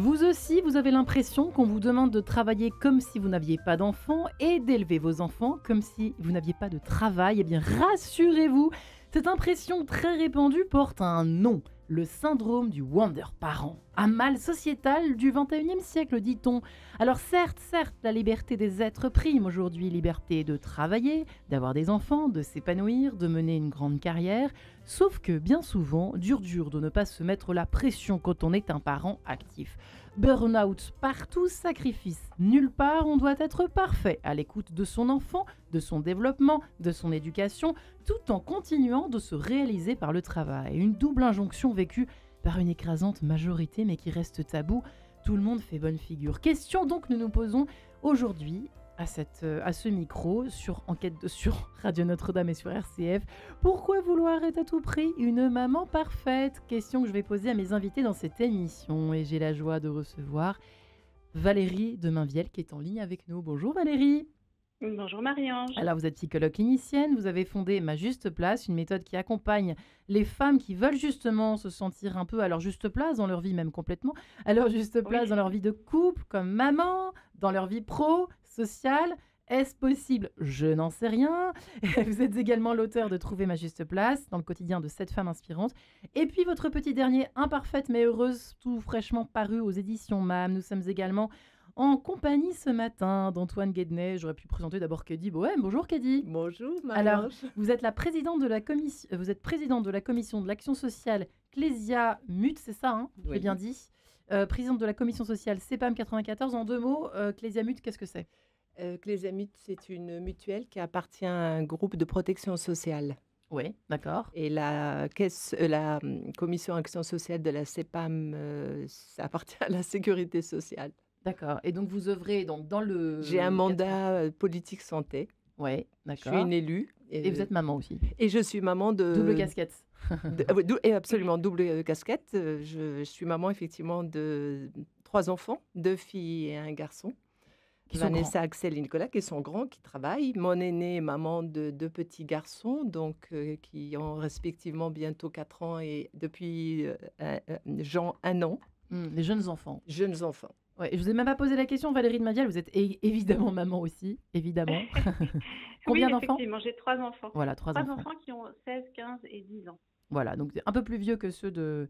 Vous aussi, vous avez l'impression qu'on vous demande de travailler comme si vous n'aviez pas d'enfants et d'élever vos enfants comme si vous n'aviez pas de travail. Eh bien, rassurez-vous, cette impression très répandue porte un nom, le syndrome du Wonder Parent. Un mal sociétal du 21e siècle, dit-on. Alors certes, la liberté des êtres prime aujourd'hui, liberté de travailler, d'avoir des enfants, de s'épanouir, de mener une grande carrière. Sauf que bien souvent, dur de ne pas se mettre la pression quand on est un parent actif. Burn-out partout, sacrifice nulle part, on doit être parfait à l'écoute de son enfant, de son développement, de son éducation, tout en continuant de se réaliser par le travail. Une double injonction vécue par une écrasante majorité mais qui reste tabou. Tout le monde fait bonne figure. Question donc que nous nous posons aujourd'hui à ce micro sur Radio Notre-Dame et sur RCF. Pourquoi vouloir être à tout prix une maman parfaite? Question que je vais poser à mes invités dans cette émission. Et j'ai la joie de recevoir Valérie de Mainvielle qui est en ligne avec nous. Bonjour Valérie. Bonjour Marie-Ange. Alors vous êtes psychologue clinicienne, vous avez fondé Ma Juste Place, une méthode qui accompagne les femmes qui veulent justement se sentir un peu à leur juste place dans leur vie, même complètement, à leur juste place dans leur vie de couple, comme maman, dans leur vie pro, sociale. Est-ce possible? Je n'en sais rien. Vous êtes également l'auteur de Trouver ma juste place dans le quotidien de 7 femmes inspirantes. Et puis votre petit dernier, Imparfaite mais heureuse, tout fraîchement paru aux éditions MAM. Nous sommes également en compagnie ce matin d'Antoine Guednet. J'aurais pu présenter d'abord Kedi Bohème. Bonjour Kedi. Bonjour Marie-Ange. Alors, vous êtes la présidente de la commission, de l'action sociale Clésia Mut, c'est ça, hein? Oui. J'ai bien dit. Présidente de la commission sociale CEPAM 94. En 2 mots, Clésia Mut, qu'est-ce que c'est? Clésia Mut, c'est une mutuelle qui appartient à un groupe de protection sociale. Oui, d'accord. Et la commission action sociale de la CEPAM, ça appartient à la sécurité sociale. D'accord. Et donc, vous œuvrez dans le... J'ai un mandat politique santé. Oui, Je d'accord. suis une élue. Et vous êtes maman aussi. Et je suis maman de... Double casquette. Et absolument, double casquette. Je suis maman, effectivement, de 3 enfants, 2 filles et un garçon. Qui sont Vanessa, grands. Axel et Nicolas, qui sont grands, qui travaillent. Mon aîné est maman de 2 petits garçons, donc qui ont respectivement bientôt 4 ans et depuis Jean 1 an. Les jeunes enfants. Jeunes enfants. Ouais, je vous ai même pas posé la question, Valérie de Mainvielle. Vous êtes évidemment maman aussi, évidemment. Combien oui, d'enfants? effectivement, j'ai 3 enfants. Voilà, 3 3 enfants. enfants qui ont 16, 15 et 10 ans. Voilà, donc un peu plus vieux que ceux de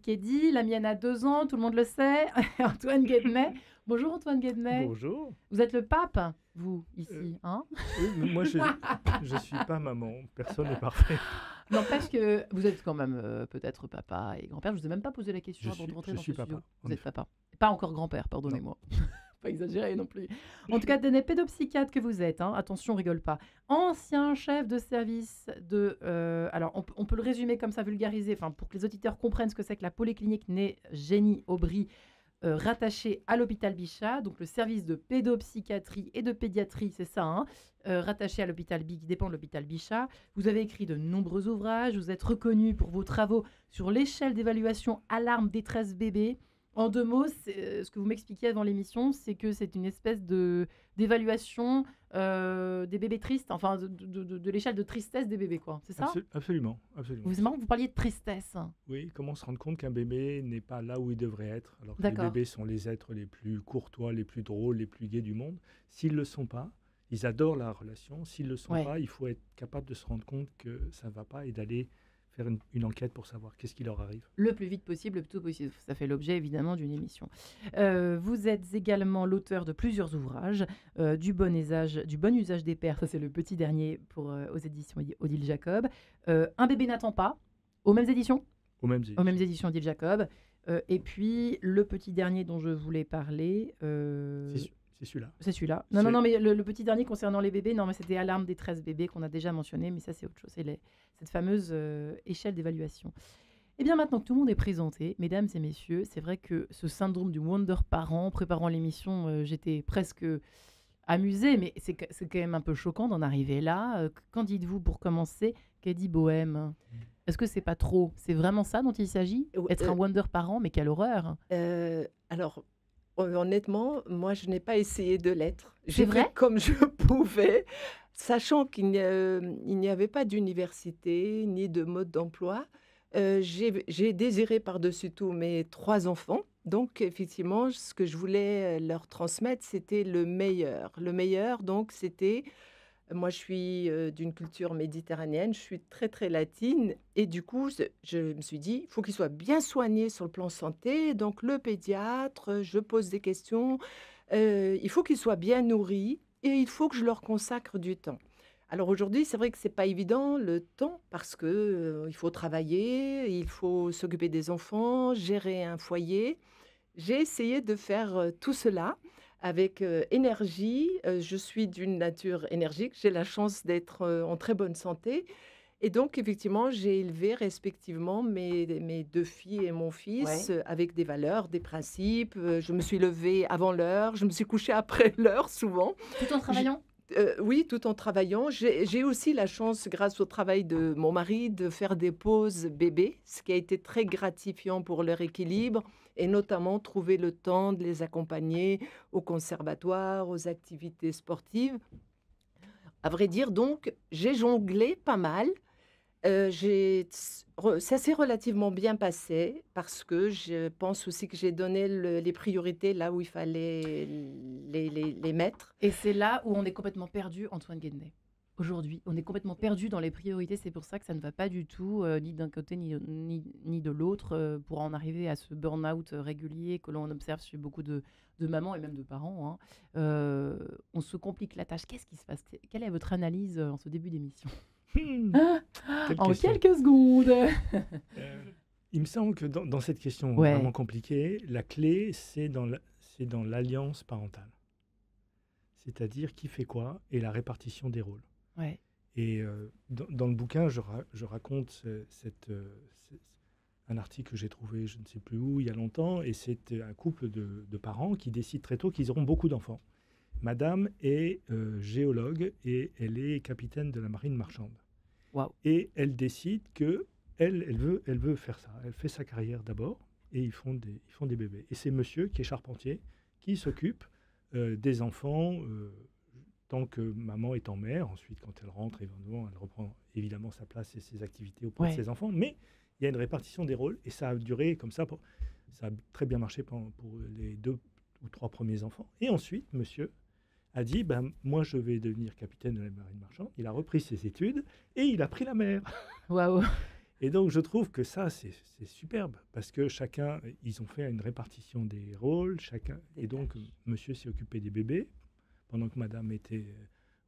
Kedi. La mienne a 2 ans, tout le monde le sait. Antoine Guednet. Bonjour Antoine Guednet. Bonjour. Vous êtes le pape, vous, ici, hein? Oui, mais moi, je ne suis pas maman. Personne n'est parfait. N'empêche que vous êtes quand même peut-être papa et grand-père. Je ne vous ai même pas posé la question avant de rentrer dans ce papa, studio. en Vous êtes effet. papa. Pas encore grand-père, pardonnez-moi. Pas exagérer non plus. En tout cas, des pédopsychiatre que vous êtes, hein. Attention, on rigole pas. Ancien chef de service de... alors, on peut le résumer comme ça, vulgariser, pour que les auditeurs comprennent ce que c'est que la polyclinique Nez Génie Aubry, rattaché à l'hôpital Bichat, donc le service de pédopsychiatrie et de pédiatrie, c'est ça, hein, rattaché à l'hôpital qui dépend de l'hôpital Bichat. Vous avez écrit de nombreux ouvrages, vous êtes reconnu pour vos travaux sur l'échelle d'évaluation alarme détresse bébé. En 2 mots, ce que vous m'expliquiez avant l'émission, c'est que c'est une espèce d'évaluation des bébés tristes, enfin de l'échelle de tristesse des bébés, quoi. C'est ça? Absolument. C'est marrant que vous parliez de tristesse. Oui, comment se rendre compte qu'un bébé n'est pas là où il devrait être, alors que les D'accord. bébés sont les êtres les plus courtois, les plus drôles, les plus gais du monde. S'ils ne le sont pas, ils adorent la relation. S'ils ne le sont Ouais. pas, il faut être capable de se rendre compte que ça ne va pas et d'aller faire une enquête pour savoir qu'est-ce qui leur arrive. Le plus vite possible, le plus tôt possible. Ça fait l'objet évidemment d'une émission. Vous êtes également l'auteur de plusieurs ouvrages, du bon usage des pères, ça c'est le petit dernier aux éditions Odile Jacob. Un bébé n'attend pas, aux mêmes éditions Aux mêmes Aux mêmes éditions Odile Jacob. Et puis le petit dernier dont je voulais parler... C'est celui-là. C'est celui-là. C'est- Non, mais le petit dernier concernant les bébés, non, mais c'était alarme détresse bébé qu'on a déjà mentionné, mais ça c'est autre chose. C'est cette fameuse échelle d'évaluation. Et bien maintenant que tout le monde est présenté, mesdames et messieurs, c'est vrai que ce syndrome du Wonder Parent, préparant l'émission, j'étais presque amusée, mais c'est quand même un peu choquant d'en arriver là. Qu'en dites-vous pour commencer, Kedi Bohème? Est-ce que c'est pas trop? C'est vraiment ça dont il s'agit? Être un Wonder Parent, mais quelle horreur! Alors, honnêtement, moi, je n'ai pas essayé de l'être. C'est J'ai vrai? fait comme je pouvais, sachant qu'il n'y avait pas d'université ni de mode d'emploi. J'ai désiré par-dessus tout mes 3 enfants. Donc effectivement, ce que je voulais, leur transmettre, c'était le meilleur. Le meilleur, donc c'était moi, je suis, d'une culture méditerranéenne, je suis très, très latine et du coup, je me suis dit: «Il faut qu'ils soient bien soignés sur le plan santé». Donc le pédiatre, je pose des questions, il faut qu'ils soient bien nourris et il faut que je leur consacre du temps. Alors aujourd'hui, c'est vrai que c'est pas évident le temps parce que, il faut travailler, il faut s'occuper des enfants, gérer un foyer. J'ai essayé de faire, tout cela avec, énergie. Je suis d'une nature énergique. J'ai la chance d'être, en très bonne santé et donc effectivement, j'ai élevé respectivement mes 2 filles et mon fils, Ouais. avec des valeurs, des principes. Je me suis levée avant l'heure, je me suis couchée après l'heure souvent. Tout en J travaillant? Oui, tout en travaillant. J'ai aussi la chance, grâce au travail de mon mari, de faire des pauses bébés, ce qui a été très gratifiant pour leur équilibre et notamment trouver le temps de les accompagner au conservatoire, aux activités sportives. À vrai dire donc, j'ai jonglé pas mal. Ça s'est relativement bien passé parce que je pense aussi que j'ai donné les priorités là où il fallait les mettre. Et c'est là où on est complètement perdu, Antoine Guéndet. Aujourd'hui, on est complètement perdu dans les priorités. C'est pour ça que ça ne va pas du tout, ni d'un côté ni de l'autre, pour en arriver à ce burn-out régulier que l'on observe chez beaucoup de mamans et même de parents, hein. On se complique la tâche. Qu'est-ce qui se passe? Quelle est votre analyse en ce début d'émission? Ah, Quelle en question. quelques secondes. Il me semble que dans cette question Ouais. vraiment compliquée, la clé, c'est dans l'alliance parentale. C'est-à-dire qui fait quoi et la répartition des rôles. Ouais. Et dans le bouquin, je raconte un article que j'ai trouvé, je ne sais plus où, il y a longtemps, et c'est un couple de parents qui décident très tôt qu'ils auront beaucoup d'enfants. Madame est géologue et elle est capitaine de la marine marchande. Waouh. Et elle décide que elle veut faire ça. Elle fait sa carrière d'abord et ils font des bébés. Et c'est monsieur qui est charpentier qui s'occupe des enfants tant que maman est en mer. Ensuite, quand elle rentre, évidemment, elle reprend évidemment sa place et ses activités auprès de ses enfants. Mais il y a une répartition des rôles et ça a duré comme ça. Ça a très bien marché pour les 2 ou 3 premiers enfants. Et ensuite, monsieur a dit, ben, moi je vais devenir capitaine de la marine marchande. Il a repris ses études et il a pris la mer. Waouh. Et donc je trouve que ça, c'est superbe, parce que chacun, ils ont fait une répartition des rôles, chacun. Et donc monsieur s'est occupé des bébés, pendant que madame était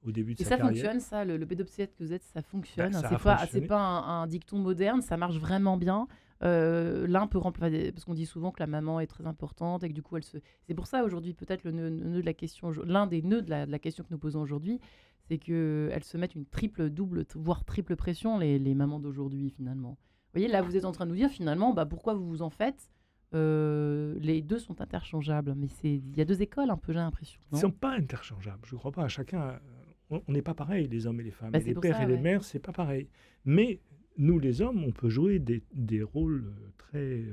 au début de Et sa ça carrière. fonctionne, ça, le pédopsychiatre que vous êtes, ça fonctionne. Ça a C'est fonctionné. pas un dicton moderne, ça marche vraiment bien. L'un peut remplacer, parce qu'on dit souvent que la maman est très importante et que du coup, c'est pour ça aujourd'hui, peut-être le nœud de la question, l'un des nœuds de la question que nous posons aujourd'hui, c'est qu'elles se mettent une triple, double, voire triple pression, les mamans d'aujourd'hui, finalement. Vous voyez, là, vous êtes en train de nous dire, finalement, bah, pourquoi vous vous en faites? Les deux sont interchangeables, mais il y a deux écoles un peu, j'ai l'impression. Ils ne Non. sont pas interchangeables, je ne crois pas. Chacun, on n'est pas pareil, les hommes et les femmes. Bah, et c'est les pour pères ça, et les ouais. mères, c'est pas pareil. Mais nous, les hommes, on peut jouer des rôles très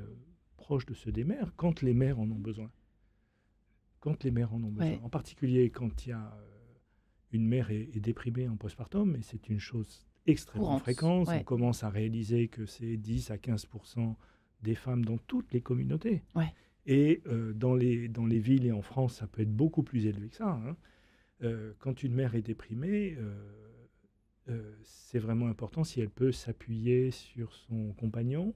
proches de ceux des mères quand les mères en ont besoin. Quand les mères en ont besoin. Ouais. En particulier quand il y a une mère est déprimée en postpartum, et c'est une chose extrêmement Courante, fréquente. ouais. On commence à réaliser que c'est 10 à 15% des femmes dans toutes les communautés. Ouais. Et dans les villes et en France, ça peut être beaucoup plus élevé que ça, hein. Quand une mère est déprimée, c'est vraiment important si elle peut s'appuyer sur son compagnon,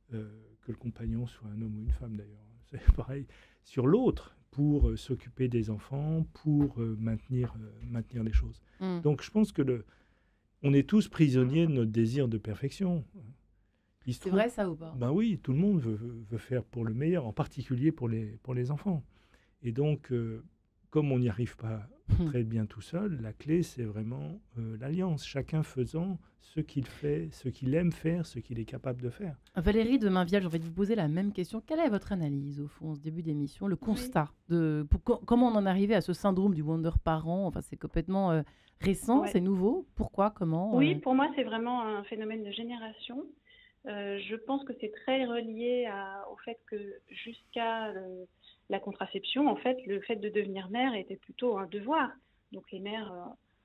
que le compagnon soit un homme ou une femme d'ailleurs, c'est pareil, sur l'autre pour s'occuper des enfants, pour maintenir les choses. Mm. Donc je pense que on est tous prisonniers de notre désir de perfection. Il se C'est trouve- vrai ça ou pas? Ben oui, tout le monde veut faire pour le meilleur, en particulier pour les enfants. Et donc, comme on n'y arrive pas très bien tout seul, la clé, c'est vraiment l'alliance. Chacun faisant ce qu'il fait, ce qu'il aime faire, ce qu'il est capable de faire. Valérie de Mainvial, j'ai envie de vous poser la même question. Quelle est votre analyse, au fond, en ce début d'émission, le constat comment on en est arrivé à ce syndrome du Wonder Parent? Enfin, c'est complètement récent, Ouais. c'est nouveau. Pourquoi? Comment? Oui, pour moi, c'est vraiment un phénomène de génération. Je pense que c'est très relié au fait que jusqu'à la contraception, en fait, le fait de devenir mère était plutôt un devoir. Donc les mères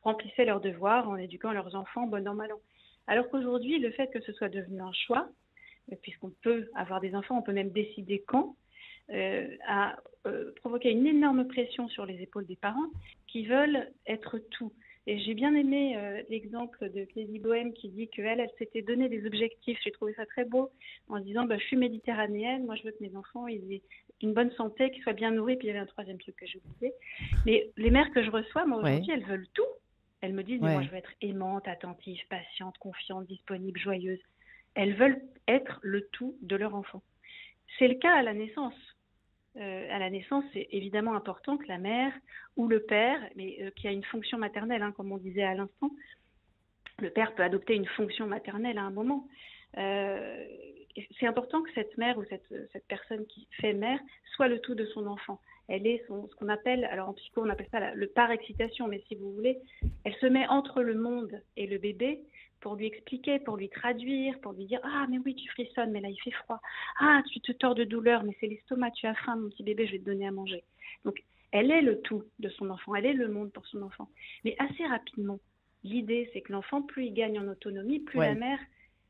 remplissaient leurs devoirs en éduquant leurs enfants bon an mal an. Alors qu'aujourd'hui, le fait que ce soit devenu un choix, puisqu'on peut avoir des enfants, on peut même décider quand, a provoqué une énorme pression sur les épaules des parents qui veulent être tout. Et j'ai bien aimé l'exemple de Kelly Bohème qui dit qu'elle s'était donné des objectifs. J'ai trouvé ça très beau en disant je suis méditerranéenne, moi je veux que mes enfants ils aient une bonne santé, qu'ils soient bien nourris. Puis il y avait un troisième truc que j'ai oublié. Mais les mères que je reçois, moi aujourd'hui, elles veulent tout. Elles me disent mais moi je veux être aimante, attentive, patiente, confiante, disponible, joyeuse. Elles veulent être le tout de leur enfant. C'est le cas à la naissance. À la naissance, c'est évidemment important que la mère ou le père, mais qui a une fonction maternelle, comme on disait à l'instant, le père peut adopter une fonction maternelle à un moment. C'est important que cette mère ou cette personne qui fait mère soit le tout de son enfant. Elle est ce qu'on appelle, alors en psycho on appelle ça le par-excitation, mais si vous voulez, elle se met entre le monde et le bébé pour lui expliquer, pour lui traduire, pour lui dire « Ah, mais oui, tu frissonnes, mais là, il fait froid. Ah, tu te tords de douleur, mais c'est l'estomac, tu as faim, mon petit bébé, je vais te donner à manger. » Donc, elle est le tout de son enfant, elle est le monde pour son enfant. Mais assez rapidement, l'idée, c'est que l'enfant, plus il gagne en autonomie, plus la mère,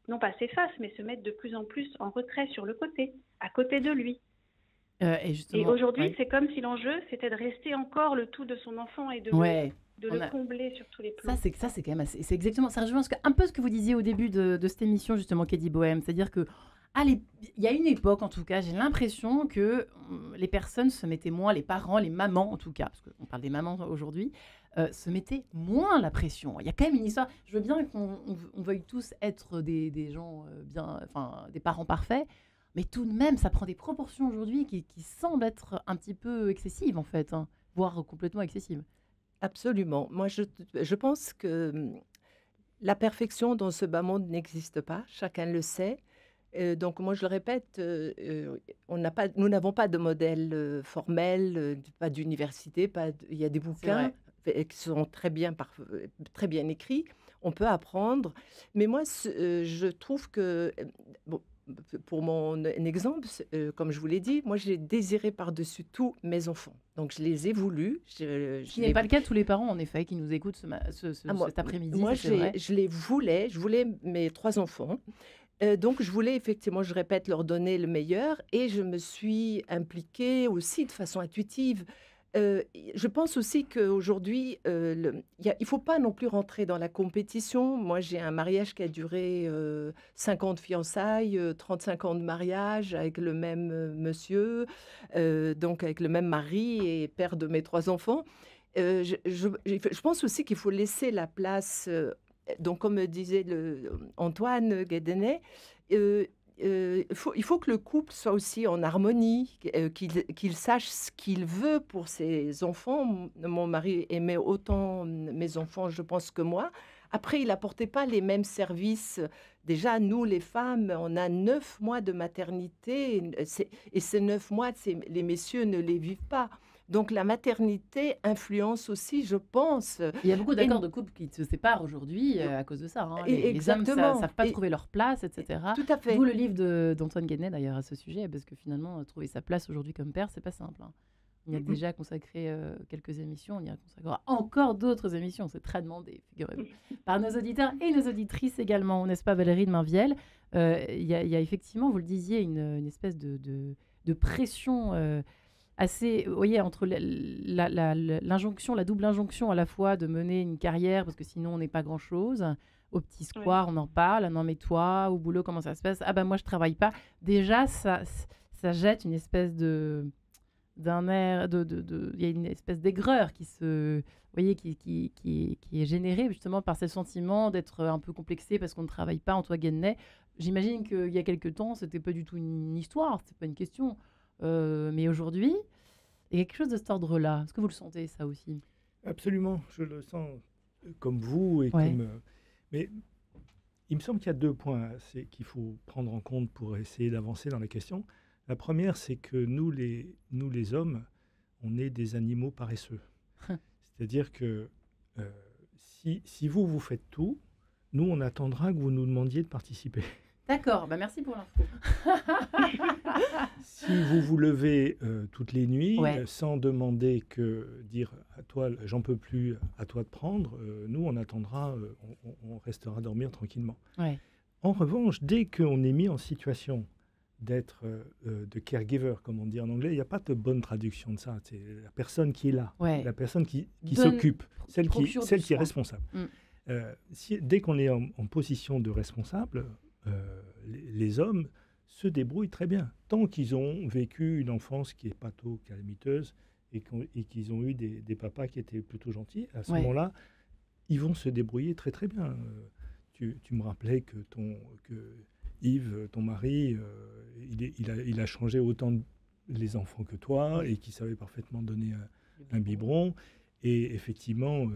non pas s'efface, mais se met de plus en plus en retrait sur le côté, à côté de lui. Et aujourd'hui, c'est comme si l'enjeu, c'était de rester encore le tout de son enfant et de le combler sur tous les plans. Ça, c'est quand même assez... C'est exactement... Ça rejoint un peu ce que vous disiez au début de cette émission, justement, Kelly Bohème. C'est-à-dire que il y a une époque, en tout cas, j'ai l'impression que les personnes se mettaient moins, les parents, les mamans, en tout cas, parce qu'on parle des mamans aujourd'hui, se mettaient moins la pression. Il y a quand même une histoire... Je veux bien qu'on veuille tous être des gens bien... Enfin, des parents parfaits, mais tout de même, ça prend des proportions aujourd'hui qui semblent être un petit peu excessives, en fait, voire complètement excessives. Absolument. Moi, je pense que la perfection dans ce bas monde n'existe pas. Chacun le sait. Donc, moi, je le répète, nous n'avons pas de modèle formel, pas d'université. Il y a des bouquins qui sont très bien écrits. On peut apprendre. Mais moi, je trouve que... Bon, pour mon exemple, comme je vous l'ai dit, moi, j'ai désiré par-dessus tout mes enfants. Donc, je les ai voulus. Ce n'est pas le cas de tous les parents, en effet, qui nous écoutent cet après-midi. Moi, je voulais mes 3 enfants. Donc, je voulais effectivement, je répète, leur donner le meilleur. Et je me suis impliquée aussi de façon intuitive. Je pense aussi qu'aujourd'hui, il ne faut pas non plus rentrer dans la compétition. Moi, j'ai un mariage qui a duré 50 fiançailles, 35 ans de mariage avec le même monsieur, donc avec le même mari et père de mes 3 enfants. Je pense aussi qu'il faut laisser la place, donc comme disait Antoine Guédenet, il faut que le couple soit aussi en harmonie, qu'il sache ce qu'il veut pour ses enfants. Mon mari aimait autant mes enfants, je pense, que moi. Après, il n'apportait pas les mêmes services. Déjà, nous, les femmes, on a 9 mois de maternité. Et ces 9 mois, les messieurs ne les vivent pas. Donc, la maternité influence aussi, je pense. Il y a beaucoup d'accords de couple qui se séparent aujourd'hui à cause de ça. Les hommes ne savent pas trouver leur place, etc. Tout à fait. D'où le livre d'Antoine Guédenet, d'ailleurs, à ce sujet, parce que finalement, trouver sa place aujourd'hui comme père, c'est pas simple. On y a déjà consacré quelques émissions, on y a consacré encore d'autres émissions. C'est très demandé, figurez-vous, par nos auditeurs et nos auditrices également, n'est-ce pas, Valérie de Mainvielle? Il y a effectivement, vous le disiez, une espèce de pression assez, vous voyez, entre l'injonction, la double injonction à la fois de mener une carrière, parce que sinon on n'est pas grand-chose. Au petit square, on en parle. Non, mais toi, au boulot, comment ça se passe? Ah ben moi, je travaille pas. Déjà, ça jette une espèce d'un air, il y a une espèce d'aigreur qui est générée justement par ce sentiment d'être un peu complexé parce qu'on ne travaille pas. Antoine Guédenet, j'imagine qu'il y a quelques temps, c'était pas du tout une histoire, c'était pas une question. Mais aujourd'hui, il y a quelque chose de cet ordre-là. Est-ce que vous le sentez, ça aussi? Absolument, je le sens comme vous. Mais il me semble qu'il y a 2 points qu'il faut prendre en compte pour essayer d'avancer dans la question. La première, c'est que nous, les hommes, on est des animaux paresseux. C'est-à-dire que si vous faites tout, nous, on attendra que vous nous demandiez de participer. D'accord, bah merci pour l'info. Si vous vous levez toutes les nuits Ouais. sans demander que dire à toi, j'en peux plus, à toi de prendre, nous, on attendra, on restera dormir tranquillement. Ouais. En revanche, dès qu'on est mis en situation d'être de caregiver, comme on dit en anglais, il n'y a pas de bonne traduction de ça. C'est la personne qui est là, Ouais. la personne qui Donne- s'occupe, celle qui procure du est soin. responsable. Mm. Dès qu'on est en position de responsable, les hommes se débrouillent très bien. Tant qu'ils ont vécu une enfance qui est pas trop calamiteuse et qu'ils ont eu des papas qui étaient plutôt gentils, à ce Ouais. moment-là, ils vont se débrouiller très très bien. Tu me rappelais que Yves, ton mari, il a changé autant les enfants que toi et qu'il savait parfaitement donner un biberon. Et effectivement,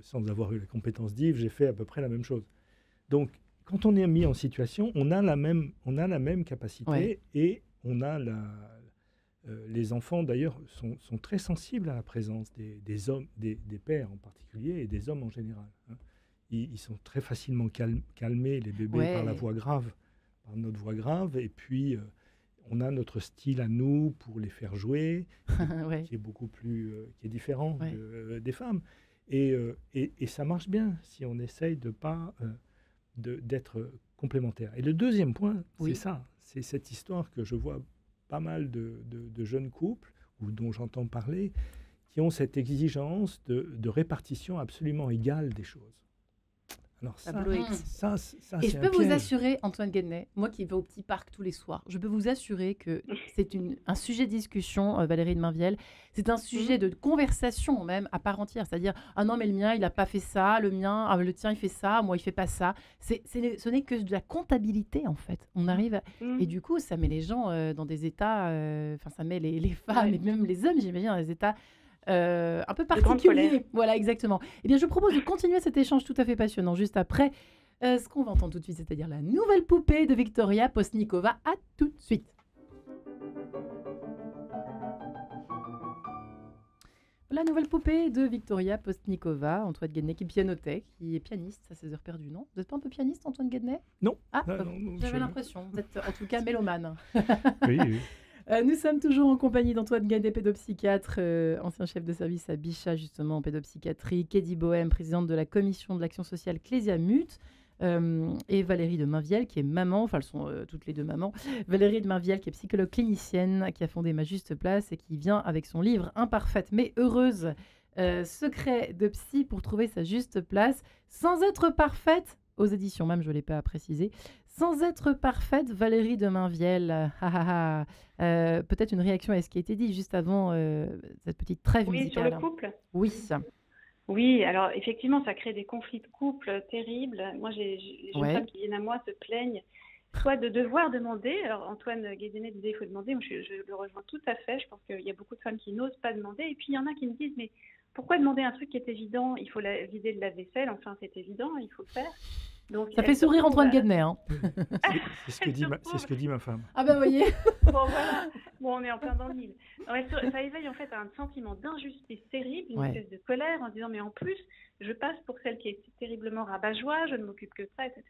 sans avoir eu la compétence d'Yves, j'ai fait à peu près la même chose. Donc, quand on est mis en situation, on a la même capacité Ouais. et on a les enfants, d'ailleurs, sont très sensibles à la présence des hommes, des pères en particulier et des hommes en général. Hein. Ils sont très facilement calmés, les bébés, Ouais. par la voix grave, par notre voix grave. Et puis, on a notre style à nous pour les faire jouer, Ouais. qui est beaucoup plus, qui est différent Ouais. des femmes. Et ça marche bien si on essaye de pas d'être complémentaire. Et le deuxième point, Oui. c'est ça, c'est cette histoire que je vois pas mal de jeunes couples, ou dont j'entends parler, qui ont cette exigence de répartition absolument égale des choses. Alors Tableau X. ça Et c'est je un peux vous piège. assurer, Antoine Guénet, moi qui vais au petit parc tous les soirs, je peux vous assurer que c'est un sujet de discussion, Valérie de Mainvielle. C'est un sujet de conversation même à part entière. C'est-à-dire, ah non, mais le mien, il n'a pas fait ça, le tien, il fait ça, moi, il fait pas ça. Ce n'est que de la comptabilité, en fait. On arrive Et du coup, ça met les gens dans des états, enfin, ça met les femmes et même les hommes, j'imagine, dans des états un peu grande colère. particuliers. Voilà, exactement. Eh bien, je propose de continuer cet échange tout à fait passionnant juste après ce qu'on va entendre tout de suite, c'est-à-dire la nouvelle poupée de Victoria Postnikova. À tout de suite. La nouvelle poupée de Victoria Postnikova, Antoine Guédnet qui pianotait, qui est pianiste à ses heures perdues, non? Vous n'êtes pas un peu pianiste, Antoine Guédnet? Non. Ah, Non, j'avais l'impression. Vous êtes en tout cas mélomane. Oui, oui. Nous sommes toujours en compagnie d'Antoine Guédnet, pédopsychiatre, ancien chef de service à Bichat, justement, en pédopsychiatrie, Kédi Bohème, présidente de la commission de l'action sociale Clésia Mut, et Valérie de Mainvielle, qui est maman, enfin, elles sont toutes les deux mamans. Valérie de Mainvielle, qui est psychologue clinicienne, qui a fondé Ma Juste Place et qui vient avec son livre Imparfaite mais heureuse, secret de psy pour trouver sa juste place, sans être parfaite, aux éditions même, je ne l'ai pas précisé. Sans être parfaite, Valérie de Mainvielle, peut-être une réaction à ce qui a été dit juste avant cette petite trêve Oui, sur musicale. le couple. Oui. Oui, alors effectivement, ça crée des conflits de couple terribles. Moi, j'ai des jeunes femmes qui viennent à moi se plaignent, soit de devoir demander. Alors Antoine Guédnet disait il faut demander. Moi, je le rejoins tout à fait. Je pense qu'il y a beaucoup de femmes qui n'osent pas demander. Et puis il y en a qui me disent mais pourquoi demander un truc qui est évident? Il faut vider le lave-vaisselle. Enfin, c'est évident, il faut le faire. Donc, ça fait sourire Antoine Guédnet. Hein. C'est ce que dit ma femme. Ah ben vous voyez. Bon, voilà. Bon, on est en plein dans le mille. Ça éveille en fait un sentiment d'injustice terrible, une espèce de colère en disant mais en plus, je passe pour celle qui est terriblement rabat-joie, je ne m'occupe que de ça, etc.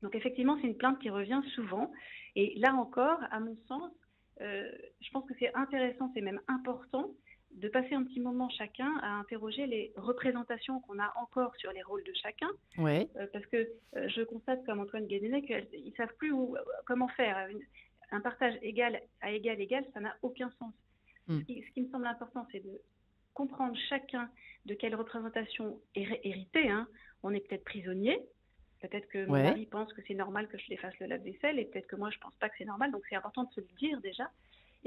Donc effectivement, c'est une plainte qui revient souvent. Et là encore, à mon sens, je pense que c'est intéressant, c'est même important de passer un petit moment chacun à interroger les représentations qu'on a encore sur les rôles de chacun. Ouais. Parce que je constate, comme Antoine Guédnet, qu'ils ne savent plus comment faire. Un partage égal à égal, ça n'a aucun sens. Ce qui me semble important, c'est de comprendre chacun de quelle représentation héritée. Hein. On est peut-être prisonnier. Peut-être que mon mari pense que c'est normal que je les fasse le lave-vaisselle et peut-être que moi, je ne pense pas que c'est normal. Donc, c'est important de se le dire déjà.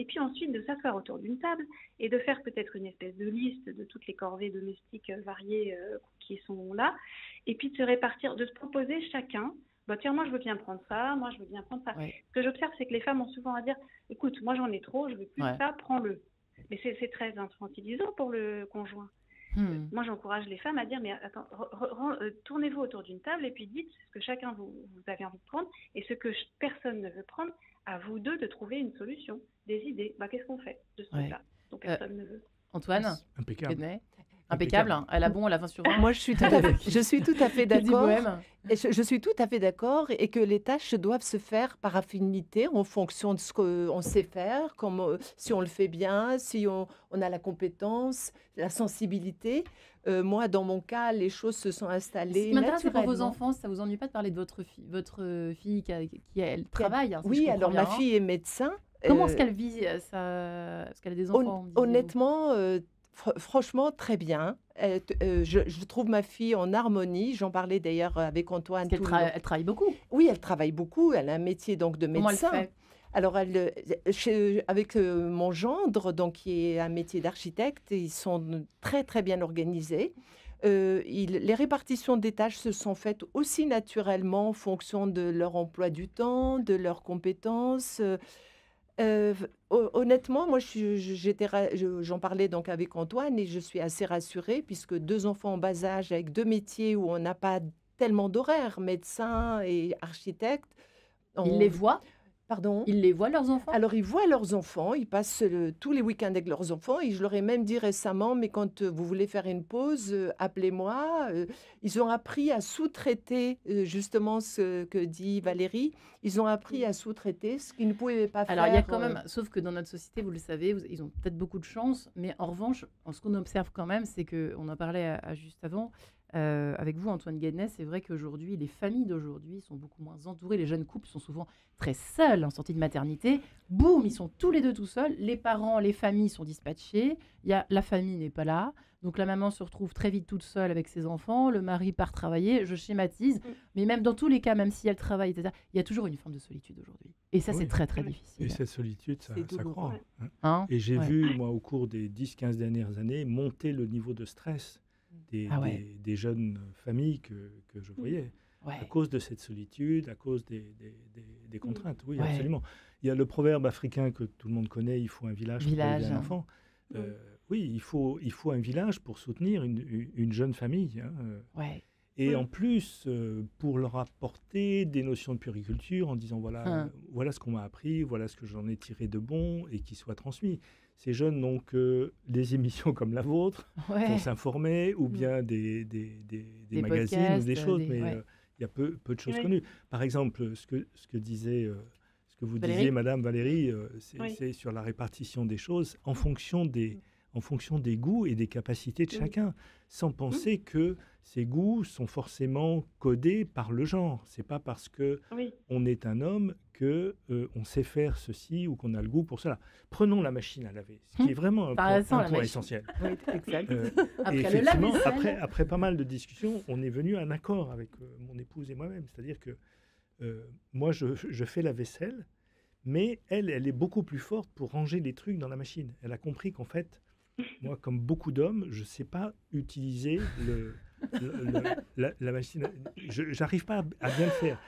Et puis ensuite, de s'asseoir autour d'une table et de faire peut-être une espèce de liste de toutes les corvées domestiques variées qui sont là. Et puis de se répartir, de se proposer chacun, bah, tiens, moi je veux bien prendre ça, moi je veux bien prendre ça. Ce que j'observe, c'est que les femmes ont souvent à dire, écoute, moi j'en ai trop, je veux plus de ça, prends-le. Mais c'est très infantilisant pour le conjoint. Moi j'encourage les femmes à dire, mais attends, tournez-vous autour d'une table et puis dites ce que chacun vous avez envie de prendre et ce que personne ne veut prendre, à vous deux de trouver une solution, des idées. Bah, qu'est-ce qu'on fait de ce truc-là dont personne ne veut? Antoine, impeccable. Impeccable, hein. Elle a bon, elle a 20 sur 20. Moi, je suis tout à fait Quel dit d'accord. bohème. Et je suis tout à fait d'accord et que les tâches doivent se faire par affinité en fonction de ce qu'on sait faire, si on le fait bien, si on a la compétence, la sensibilité. Moi, dans mon cas, les choses se sont Ce installées qui m'intéresse, c'est pour vos naturellement. enfants, ça vous ennuie pas de parler de votre fille elle travaille, hein, si je Oui, comprends alors bien, ma hein. fille est médecin. Comment Euh, est-ce qu'elle vit ça? Parce qu'elle a des enfants, me disiez-vous. Honnêtement, franchement, très bien. Je trouve ma fille en harmonie. J'en parlais d'ailleurs avec Antoine. Parce qu'elle elle travaille beaucoup. Oui, elle travaille beaucoup. Elle a un métier donc de Comment elle médecin. fait? Alors, avec mon gendre, donc qui est un métier d'architecte, ils sont très très bien organisés. Les répartitions des tâches se sont faites aussi naturellement en fonction de leur emploi du temps, de leurs compétences. Honnêtement, moi, j'en parlais donc avec Antoine et je suis assez rassurée puisque 2 enfants en bas âge avec 2 métiers où on n'a pas tellement d'horaire, médecin et architecte. Ils les voient? Pardon? Ils les voient, leurs enfants? Alors, ils voient leurs enfants, ils passent tous les week-ends avec leurs enfants. Et je leur ai même dit récemment, mais quand vous voulez faire une pause, appelez-moi. Ils ont appris à sous-traiter, justement ce que dit Valérie. Ils ont appris à sous-traiter ce qu'ils ne pouvaient pas faire. Alors, il y a quand même, sauf que dans notre société, vous le savez, ils ont peut-être beaucoup de chance, mais en revanche, ce qu'on observe quand même, c'est qu'on en parlait juste avant, avec vous, Antoine Guédnet, c'est vrai qu'aujourd'hui, les familles d'aujourd'hui sont beaucoup moins entourées. Les jeunes couples sont souvent très seuls en sortie de maternité. Boum, ils sont tous les deux tout seuls. Les parents, les familles sont dispatchés. La famille n'est pas là. Donc la maman se retrouve très vite toute seule avec ses enfants. Le mari part travailler. Je schématise. Mais même dans tous les cas, même si elle travaille, etc., il y a toujours une forme de solitude aujourd'hui. Et ça, Oui. c'est très, très Et difficile. cette solitude, ça C'est douloureux. croît. Hein. Hein. Et j'ai Ouais. vu, moi, au cours des 10-15 dernières années, monter le niveau de stress Ah ouais. des jeunes familles que je voyais. Ouais. À cause de cette solitude, à cause des contraintes. Oui, Ouais. absolument. Il y a le proverbe africain que tout le monde connaît, il faut un village pour élever un Village. enfant. Oui, il faut un village pour soutenir une jeune famille. Hein. Ouais. Et en plus, pour leur apporter des notions de puériculture en disant voilà ce qu'on m'a appris, voilà ce que j'en ai tiré de bon et qui soit transmis. Ces jeunes n'ont que des émissions comme la vôtre Ouais. pour s'informer ou bien des magazines podcasts, ou des choses, mais ouais. il y a peu de choses Oui. connues. Par exemple, ce que vous Valérie disiez, Madame Valérie, Oui. c'est sur la répartition des choses en fonction des goûts et des capacités de Oui. chacun, sans penser que ces goûts sont forcément codés par le genre. C'est pas parce que Oui. on est un homme que on sait faire ceci ou qu'on a le goût pour cela. Prenons la machine à laver, ce qui est vraiment un Intéressant, la point machine. Oui, essentiel. exact. Après Et le effectivement, lave-vaisselle. après pas mal de discussions, on est venu à un accord avec mon épouse et moi-même. C'est-à-dire que moi, je fais la vaisselle, mais elle est beaucoup plus forte pour ranger les trucs dans la machine. Elle a compris qu'en fait, moi, comme beaucoup d'hommes, je ne sais pas utiliser la machine. Je n'arrive pas à bien le faire.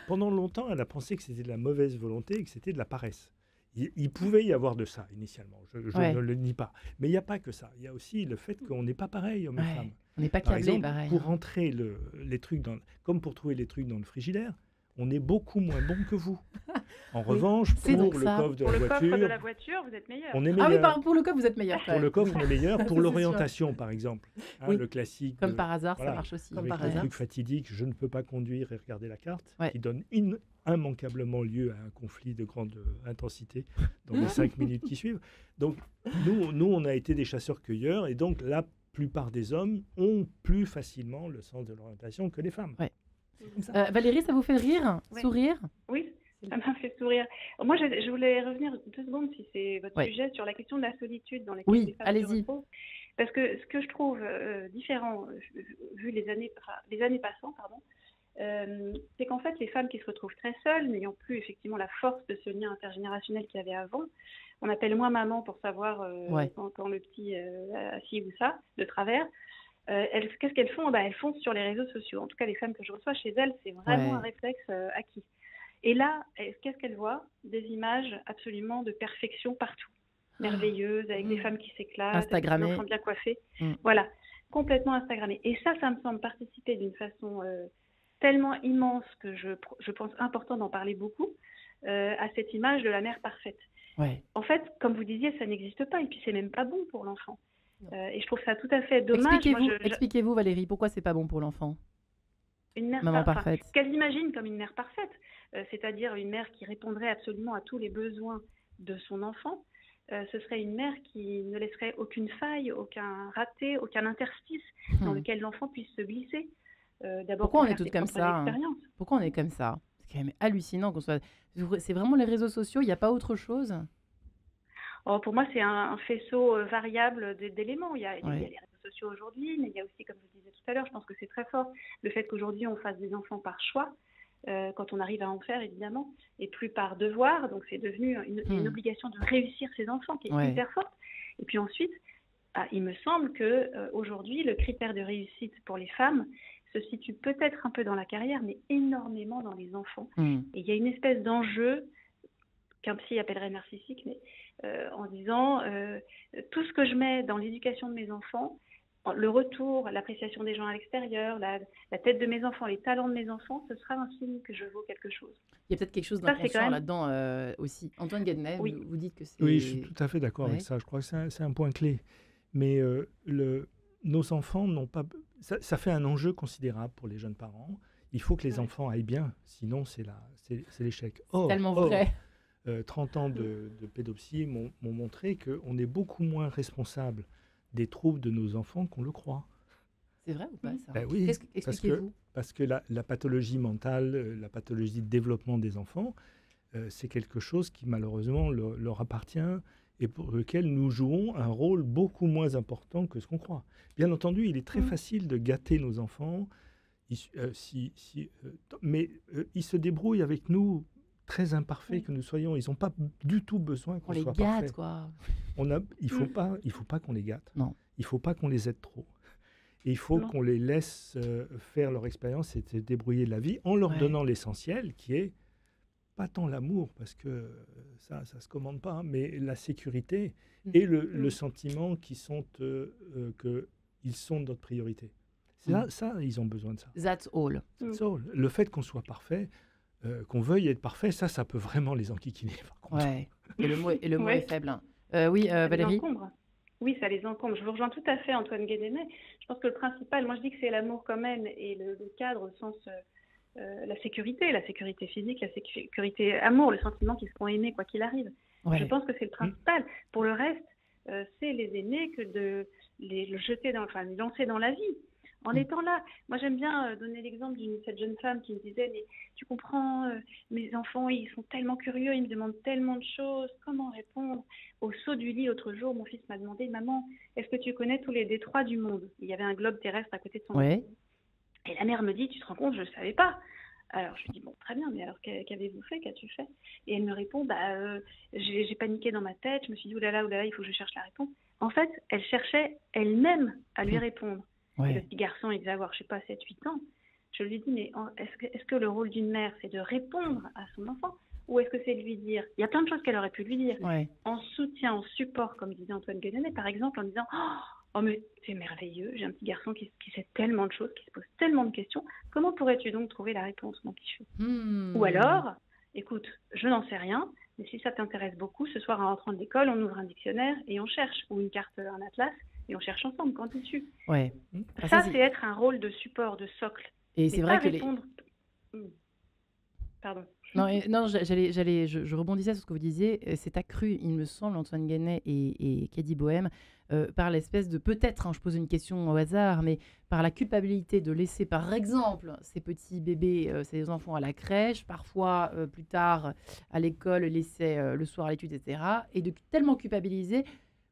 Pendant longtemps, elle a pensé que c'était de la mauvaise volonté et que c'était de la paresse. Il pouvait y avoir de ça initialement, je Ouais. ne le nie pas. Mais il n'y a pas que ça. Il y a aussi le fait qu'on n'est pas pareil, hommes et Ouais. femmes. On n'est pas Par câblés, exemple, pareil. pour rentrer les trucs comme pour trouver les trucs dans le frigidaire, on est beaucoup moins bon que vous. En revanche, C'est pour donc le ça. coffre de Pour la le coffre de voiture, la voiture, vous êtes meilleur. on est Ah oui, meilleur. pour le coup, vous êtes meilleur. Pour le coffre, on est meilleur. Ça, Pour c'est l'orientation, par exemple, hein, Oui. le classique. Comme par hasard, voilà, ça marche aussi. Comme avec par le hasard. truc fatidique, je ne peux pas conduire et regarder la carte, Ouais. qui donne immanquablement lieu à un conflit de grande intensité dans les 5 minutes qui suivent. Donc, nous, on a été des chasseurs-cueilleurs, et donc la plupart des hommes ont plus facilement le sens de l'orientation que les femmes. Ouais. C'est comme ça. Valérie, ça vous fait rire? Ouais. Sourire? Oui, ça m'a fait sourire. Moi, je voulais revenir 2 secondes, si c'est votre Ouais. sujet, sur la question de la solitude dans laquelle Oui, les femmes se allez-y. retrouvent. Parce que ce que je trouve différent, vu les années passant, c'est qu'en fait, les femmes qui se retrouvent très seules, n'ayant plus effectivement la force de ce lien intergénérationnel qu'il y avait avant, on appelle moins maman pour savoir Ouais. quand le petit assis ou ça, de travers. Qu'est-ce qu'elles font? Elles font sur les réseaux sociaux. En tout cas, les femmes que je reçois chez elles, c'est vraiment Ouais. un réflexe acquis. Et là, qu'est-ce qu'elles voient? Des images absolument de perfection partout. Merveilleuses, avec des femmes qui s'éclatent, avec des Instagrammées. enfants bien coiffés. Mm. Voilà, complètement Instagrammées. Et ça me semble participer d'une façon tellement immense que je pense important d'en parler beaucoup, à cette image de la mère parfaite. Ouais. En fait, comme vous disiez, ça n'existe pas, et puis c'est même pas bon pour l'enfant. Et je trouve ça tout à fait dommage. Expliquez-vous, Valérie, pourquoi c'est pas bon pour l'enfant? Une mère Maman parfaite. Qu'elle imagine comme une mère parfaite, c'est-à-dire une mère qui répondrait absolument à tous les besoins de son enfant. Ce serait une mère qui ne laisserait aucune faille, aucun raté, aucun interstice dans lequel l'enfant puisse se glisser. D'abord, pourquoi on est toutes comme ça? Pourquoi on est comme ça? C'est quand même hallucinant qu'on soit. C'est vraiment les réseaux sociaux, il n'y a pas autre chose? Pour moi, c'est un faisceau variable d'éléments. Il y a les réseaux sociaux aujourd'hui, mais il y a aussi, comme je le disais tout à l'heure, je pense que c'est très fort, le fait qu'aujourd'hui, on fasse des enfants par choix, quand on arrive à en faire, évidemment, et plus par devoir. Donc, c'est devenu une obligation de réussir ses enfants qui est hyper forte. Et puis ensuite, il me semble qu'aujourd'hui, le critère de réussite pour les femmes se situe peut-être un peu dans la carrière, mais énormément dans les enfants. Et il y a une espèce d'enjeu qu'un psy appellerait narcissique, mais en disant tout ce que je mets dans l'éducation de mes enfants, le retour, l'appréciation des gens à l'extérieur, la tête de mes enfants, les talents de mes enfants, ce sera un signe que je vaux quelque chose. Il y a peut-être quelque chose d'inconscient là-dedans aussi. Antoine Guédenet, vous dites que c'est... Oui, je suis tout à fait d'accord avec ça. Je crois que c'est un point clé. Mais nos enfants n'ont pas... Ça fait un enjeu considérable pour les jeunes parents. Il faut que les enfants aillent bien, sinon c'est l'échec. C'est tellement vrai. 30 ans de pédopsie m'ont montré qu'on est beaucoup moins responsable des troubles de nos enfants qu'on le croit. C'est vrai ou pas ça? Oui, parce que la pathologie mentale, la pathologie de développement des enfants, c'est quelque chose qui malheureusement leur appartient et pour lequel nous jouons un rôle beaucoup moins important que ce qu'on croit. Bien entendu, il est très facile de gâter nos enfants, mais ils se débrouillent avec nous, très imparfaits que nous soyons. Ils n'ont pas du tout besoin qu'on soit parfait. On les gâte, quoi. Il faut pas qu'on les gâte. Non. Il ne faut pas qu'on les aide trop. Et il faut qu'on les laisse faire leur expérience et se débrouiller de la vie en leur donnant l'essentiel qui est pas tant l'amour, parce que ça se commande pas, mais la sécurité et le sentiment qu'ils sont notre priorité. Ça, ils ont besoin de ça. That's all. That's all. Le fait qu'on soit parfait, qu'on veuille être parfait, ça peut vraiment les enquiquiner, par contre. Ouais. Et le mot est faible. Oui, Valérie. Oui, ça les encombre. Je vous rejoins tout à fait, Antoine Guédenet. Je pense que le principal, moi je dis que c'est l'amour quand même, et le cadre au sens la sécurité physique, la sécurité amour, le sentiment qu'ils seront aimés quoi qu'il arrive. Je pense que c'est le principal. Pour le reste, c'est les aimer que de les lancer dans la vie. En étant là, moi j'aime bien donner l'exemple de cette jeune femme qui me disait « Mais tu comprends, mes enfants, ils sont tellement curieux, ils me demandent tellement de choses, comment répondre ?» Au saut du lit, l'autre jour, mon fils m'a demandé « Maman, est-ce que tu connais tous les détroits du monde ?» Il y avait un globe terrestre à côté de son lit. Et la mère me dit « Tu te rends compte, je ne savais pas ?» Alors je lui dis « Bon, très bien, mais alors qu'avez-vous fait, qu'as-tu fait ?» Et elle me répond « J'ai paniqué dans ma tête, je me suis dit « Oulala, il faut que je cherche la réponse. » En fait, elle cherchait elle-même à lui répondre. Et le petit garçon, il devait avoir, je sais pas, 7-8 ans. Je lui dis, mais est-ce que le rôle d'une mère, c'est de répondre à son enfant, ou est-ce que c'est de lui dire? Il y a plein de choses qu'elle aurait pu lui dire. En soutien, en support, comme disait Antoine Guédenet, par exemple, en disant, oh mais c'est merveilleux, j'ai un petit garçon qui sait tellement de choses, qui se pose tellement de questions. Comment pourrais-tu donc trouver la réponse, mon petit chou? Ou alors, écoute, je n'en sais rien, mais si ça t'intéresse beaucoup, ce soir en rentrant de l'école, on ouvre un dictionnaire et on cherche, ou une carte, un atlas, et on cherche ensemble quand tu es dessus. Ça, c'est être un rôle de support, de socle. Et c'est vrai que répondre... Pardon. Je rebondissais sur ce que vous disiez. C'est accru, il me semble, Antoine Guédenet et Kady Bohème, par l'espèce de, peut-être, je pose une question au hasard, mais par la culpabilité de laisser, par exemple, ces petits bébés, ces enfants à la crèche, parfois plus tard à l'école, laisser le soir à l'étude, etc. Et de tellement culpabiliser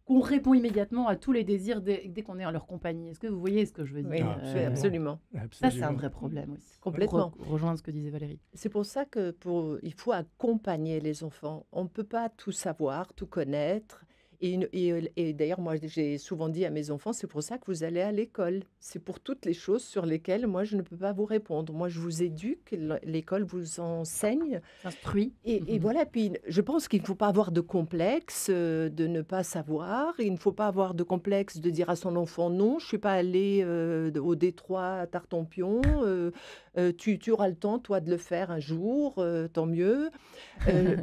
qu'on répond immédiatement à tous les désirs dès qu'on est en leur compagnie. Est-ce que vous voyez ce que je veux dire? Absolument. Ça, c'est un vrai problème aussi. Complètement. Rejoindre ce que disait Valérie. C'est pour ça il faut accompagner les enfants. On ne peut pas tout savoir, tout connaître. Et d'ailleurs, moi, j'ai souvent dit à mes enfants, c'est pour ça que vous allez à l'école. C'est pour toutes les choses sur lesquelles, moi, je ne peux pas vous répondre. Moi, je vous éduque, l'école vous enseigne. S'instruit. Et voilà, puis je pense qu'il ne faut pas avoir de complexe de ne pas savoir. Il ne faut pas avoir de complexe de dire à son enfant, non, je ne suis pas allée au Détroit à Tartampion. Tu auras le temps, toi, de le faire un jour, tant mieux.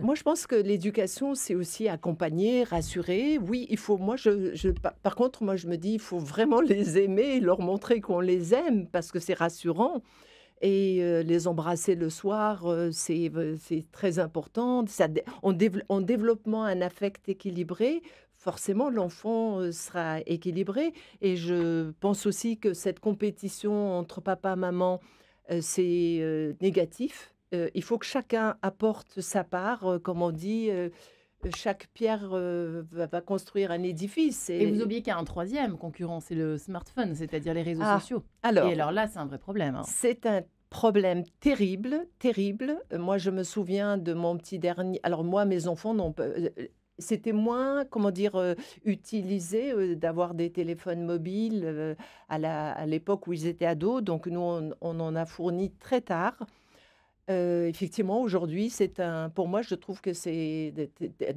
Moi, je pense que l'éducation, c'est aussi accompagner, rassurer, équilibré. Oui, il faut. Moi, par contre, moi, je me dis, il faut vraiment les aimer, et leur montrer qu'on les aime parce que c'est rassurant. Et les embrasser le soir, c'est très important. En développant un affect équilibré, forcément, l'enfant sera équilibré. Et je pense aussi que cette compétition entre papa et maman, c'est négatif. Il faut que chacun apporte sa part. Comme on dit, chaque pierre va construire un édifice. Et vous oubliez qu'il y a un troisième concurrent, c'est le smartphone, c'est-à-dire les réseaux Ah, sociaux. alors, Et alors là, c'est un vrai problème, hein. c'est un problème terrible, terrible. Moi, je me souviens de mon petit dernier. Alors moi, mes enfants n'ont pas. C'était moins, comment dire, utilisé d'avoir des téléphones mobiles à l'époque où ils étaient ados. Donc nous, on en a fourni très tard. Effectivement, aujourd'hui, pour moi, je trouve que c'est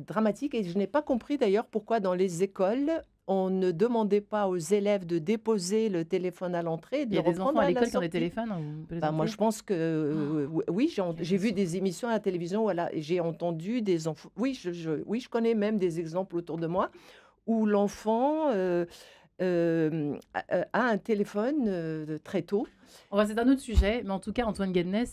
dramatique et je n'ai pas compris d'ailleurs pourquoi dans les écoles, on ne demandait pas aux élèves de déposer le téléphone à l'entrée et de Il y le a des enfants reprendre à à la l'école qui ont des sortie. téléphones, hein, vous Moi, plaisantez? je pense que oui, j'ai vu raison. des émissions à la télévision, voilà, et j'ai entendu des enfants. Oui, oui, je connais même des exemples autour de moi où l'enfant a un téléphone très tôt. C'est un autre sujet, mais en tout cas, Antoine Guednet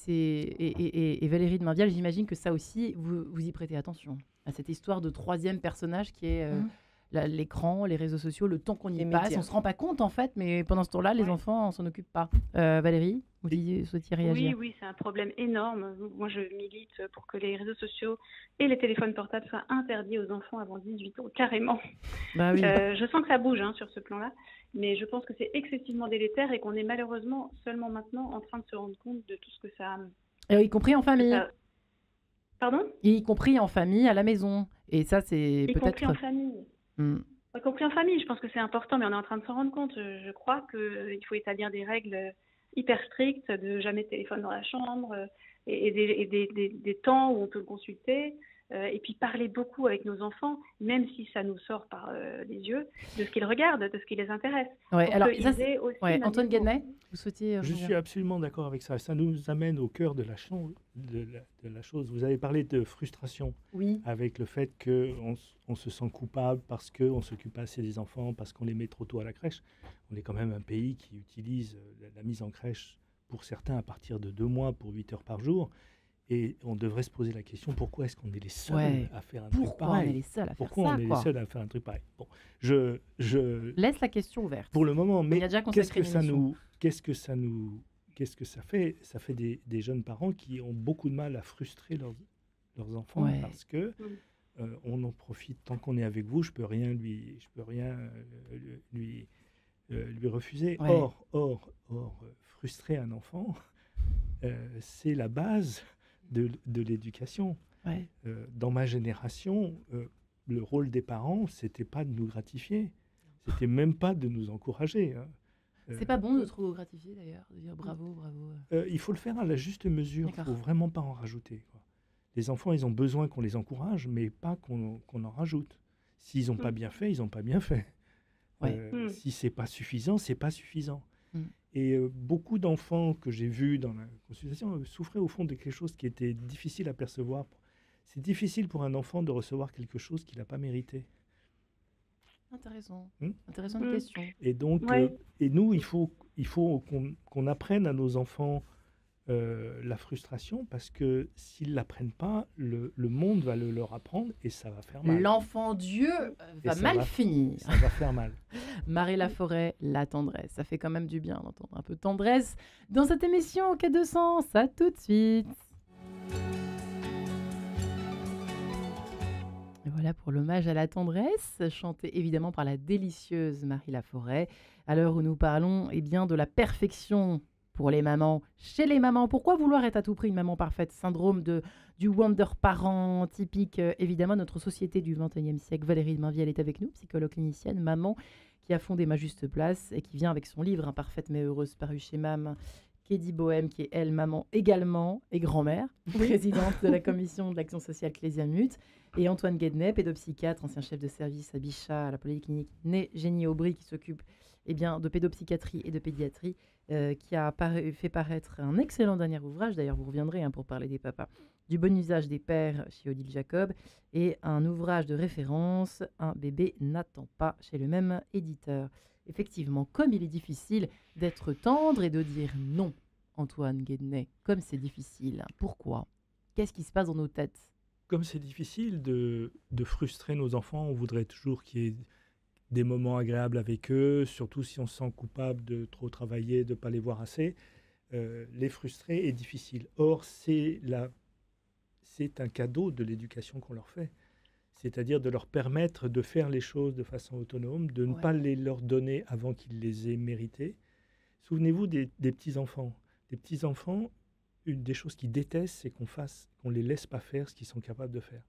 et Valérie de Mainvial, j'imagine que ça aussi, vous y prêtez attention à cette histoire de troisième personnage qui est l'écran, les réseaux sociaux, le temps qu'on y Les passe. médias. On ne se rend pas compte, en fait, mais pendant ce temps-là, les Ouais. enfants ne s'en occupent pas. Valérie, vous souhaitiez réagir? Oui, c'est un problème énorme. Moi, je milite pour que les réseaux sociaux et les téléphones portables soient interdits aux enfants avant 18 ans, carrément. Bah oui. Je sens que ça bouge sur ce plan-là, mais je pense que c'est excessivement délétère et qu'on est malheureusement seulement maintenant en train de se rendre compte de tout ce que ça... Y compris en famille. Pardon ? Y compris en famille, à la maison. Et ça, c'est Y peut-être... compris en famille. Y compris en famille, je pense que c'est important, mais on est en train de s'en rendre compte. Je crois qu'il faut établir des règles hyper strictes de jamais de téléphone dans la chambre et des temps où on peut le consulter. Et puis parler beaucoup avec nos enfants, même si ça nous sort par les yeux, de ce qu'ils regardent, de ce qui les intéresse. Ouais, alors, qu'ils ça, c'est- aient aussi ouais, un Antoine niveau. Guednet, vous souhaitiez Je rebondir? suis absolument d'accord avec ça. Ça nous amène au cœur de la chose. Vous avez parlé de frustration Oui. avec le fait qu'on se sent coupable parce qu'on ne s'occupe pas assez des enfants, parce qu'on les met trop tôt à la crèche. On est quand même un pays qui utilise la mise en crèche pour certains à partir de 2 mois pour 8 heures par jour. Et on devrait se poser la question, pourquoi est-ce qu'on est les seuls à faire un truc Pourquoi on pareil? est les seuls à faire Pourquoi ça, on est les quoi? seuls à faire un truc pareil? Bon, je Laisse la question ouverte. pour le moment, On y mais a déjà qu'est-ce consacré que une ça émission. qu'est-ce que ça fait? Ça fait des jeunes parents qui ont beaucoup de mal à frustrer leurs enfants Ouais. parce que on en profite tant qu'on est avec vous. Je peux rien lui refuser. Ouais. Or, frustrer un enfant, c'est la base de l'éducation. Ouais. Dans ma génération, le rôle des parents, c'était pas de nous gratifier, c'était même pas de nous encourager. C'est pas bon de trop gratifier d'ailleurs, de dire bravo, bravo. Il faut le faire à la juste mesure, il D'accord. faut vraiment pas en rajouter, quoi. Les enfants, ils ont besoin qu'on les encourage, mais pas qu'on en rajoute. S'ils n'ont pas bien fait, ils n'ont pas bien fait. Ouais. Si c'est pas suffisant, c'est pas suffisant. Mm. Et beaucoup d'enfants que j'ai vus dans la consultation souffraient au fond de quelque chose qui était difficile à percevoir. C'est difficile pour un enfant de recevoir quelque chose qu'il n'a pas mérité. Intéressant. Hmm. Intéressante Mm. question. Et donc, Ouais. et nous, il faut qu'on apprenne à nos enfants la frustration, parce que s'ils ne l'apprennent pas, le monde va le leur apprendre et ça va faire mal. L'enfant Dieu Et va ça mal va- finir. Ça va faire mal. Marie Laforêt, la tendresse. Ça fait quand même du bien d'entendre un peu de tendresse dans cette émission Quai de Sens. À tout de suite. Et voilà pour l'hommage à la tendresse, chanté évidemment par la délicieuse Marie Laforêt. À l'heure où nous parlons de la perfection pour les mamans, chez les mamans. Pourquoi vouloir être à tout prix une maman parfaite? Syndrome du wonder parent, typique évidemment de notre société du XXIe siècle. Valérie de Mainvial est avec nous, psychologue clinicienne, maman, qui a fondé Ma Juste Place et qui vient avec son livre Imparfaite mais heureuse, paru chez MAM, Kédi Bohème, qui est elle, maman également et grand-mère, présidente de la commission de l'action sociale Clésiamut, et Antoine Guednet, pédopsychiatre, ancien chef de service à Bichat, à la polyclinique Né-Génie-Aubry, qui s'occupe de pédopsychiatrie et de pédiatrie, qui a fait paraître un excellent dernier ouvrage, d'ailleurs vous reviendrez pour parler des papas, du bon usage des pères chez Odile Jacob et un ouvrage de référence, Un bébé n'attend pas, chez le même éditeur. Effectivement, comme il est difficile d'être tendre et de dire non, Antoine Guédenay, comme c'est difficile. Pourquoi? Qu'est-ce qui se passe dans nos têtes? Comme c'est difficile de frustrer nos enfants, on voudrait toujours qu'il y ait des moments agréables avec eux, surtout si on se sent coupable de trop travailler, de ne pas les voir assez. Les frustrer est difficile. Or, c'est un cadeau de l'éducation qu'on leur fait. C'est-à-dire de leur permettre de faire les choses de façon autonome, de ne pas les leur donner avant qu'ils les aient méritées. Souvenez-vous des petits-enfants. Les petits-enfants, une des choses qu'ils détestent, c'est qu'on les laisse pas faire ce qu'ils sont capables de faire.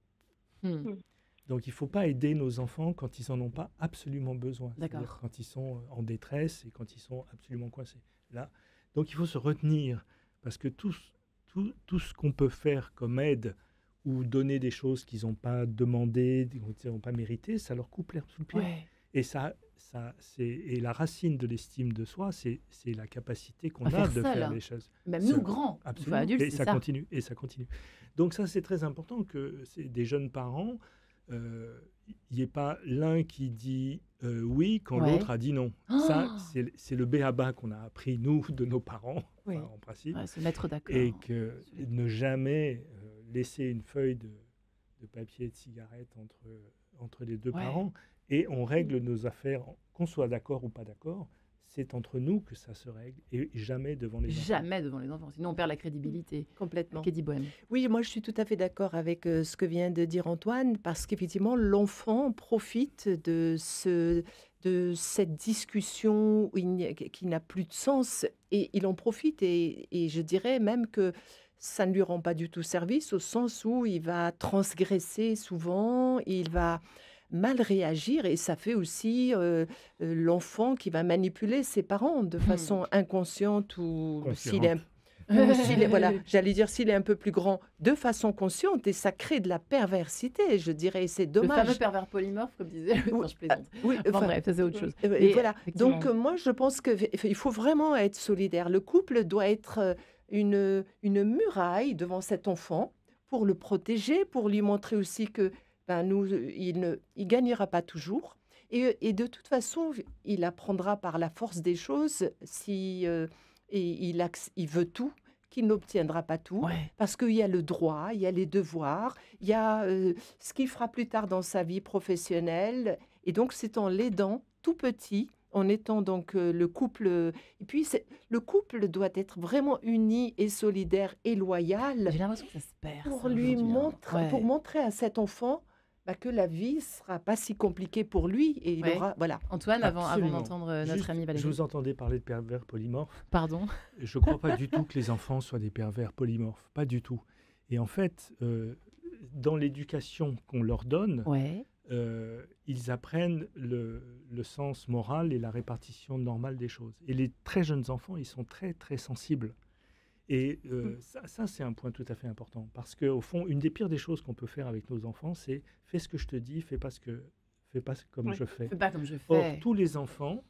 Donc, il ne faut pas aider nos enfants quand ils n'en ont pas absolument besoin. C'est-à-dire quand ils sont en détresse et quand ils sont absolument coincés. Là, donc, il faut se retenir parce que tout ce qu'on peut faire comme aide ou donner des choses qu'ils n'ont pas demandées, qu'ils n'ont pas méritées, ça leur coupe l'herbe sous le pied. Et et la racine de l'estime de soi, c'est la capacité qu'on a de faire les choses. Même nous, grands, absolument. Adultes, et ça continue. Et ça continue. Donc ça, c'est très important que des jeunes parents, il n'y ait pas l'un qui dit oui quand l'autre a dit non. Ça, c'est le b.a.-ba qu'on a appris, nous, de nos parents, en principe. Se mettre d'accord. Et que ne jamais laisser une feuille de papier et de cigarette entre les deux parents. Et on règle nos affaires, qu'on soit d'accord ou pas d'accord. C'est entre nous que ça se règle et jamais devant les enfants. Jamais devant les enfants, sinon on perd la crédibilité. Complètement. Kédi Bohème. Oui, moi je suis tout à fait d'accord avec ce que vient de dire Antoine, parce qu'effectivement l'enfant profite de cette discussion qui n'a plus de sens et il en profite et je dirais même que ça ne lui rend pas du tout service au sens où il va transgresser souvent, il va mal réagir et ça fait aussi l'enfant qui va manipuler ses parents de façon inconsciente ou s'il est voilà, j'allais dire s'il est un peu plus grand de façon consciente et ça crée de la perversité, je dirais, c'est dommage. Le fameux pervers polymorphe, comme disait, quand je plaisante. Bref, ça c'est autre chose. Et voilà. Donc moi je pense qu'il faut vraiment être solidaire. Le couple doit être une muraille devant cet enfant pour le protéger, pour lui montrer aussi que il gagnera pas toujours. Et de toute façon, il apprendra par la force des choses si il veut tout, qu'il n'obtiendra pas tout. Parce qu'il y a le droit, il y a les devoirs, il y a ce qu'il fera plus tard dans sa vie professionnelle. Et donc, c'est en l'aidant tout petit, en étant donc le couple. Et puis, le couple doit être vraiment uni et solidaire et loyal. J'ai l'impression que ça se perd. Pour montrer à cet enfant que la vie ne sera pas si compliquée pour lui. Et il aura, voilà. Antoine, avant d'entendre notre ami Valérie. Je vous entendais parler de pervers polymorphes. Pardon. Je ne crois pas du tout que les enfants soient des pervers polymorphes. Pas du tout. Et en fait, dans l'éducation qu'on leur donne, ils apprennent le sens moral et la répartition normale des choses. Et les très jeunes enfants, ils sont très, très sensibles. Et ça, c'est un point tout à fait important. Parce qu'au fond, une des pires des choses qu'on peut faire avec nos enfants, c'est « fais ce que je te dis, fais pas comme je fais ». Fais pas comme je fais. Or, tous les enfants,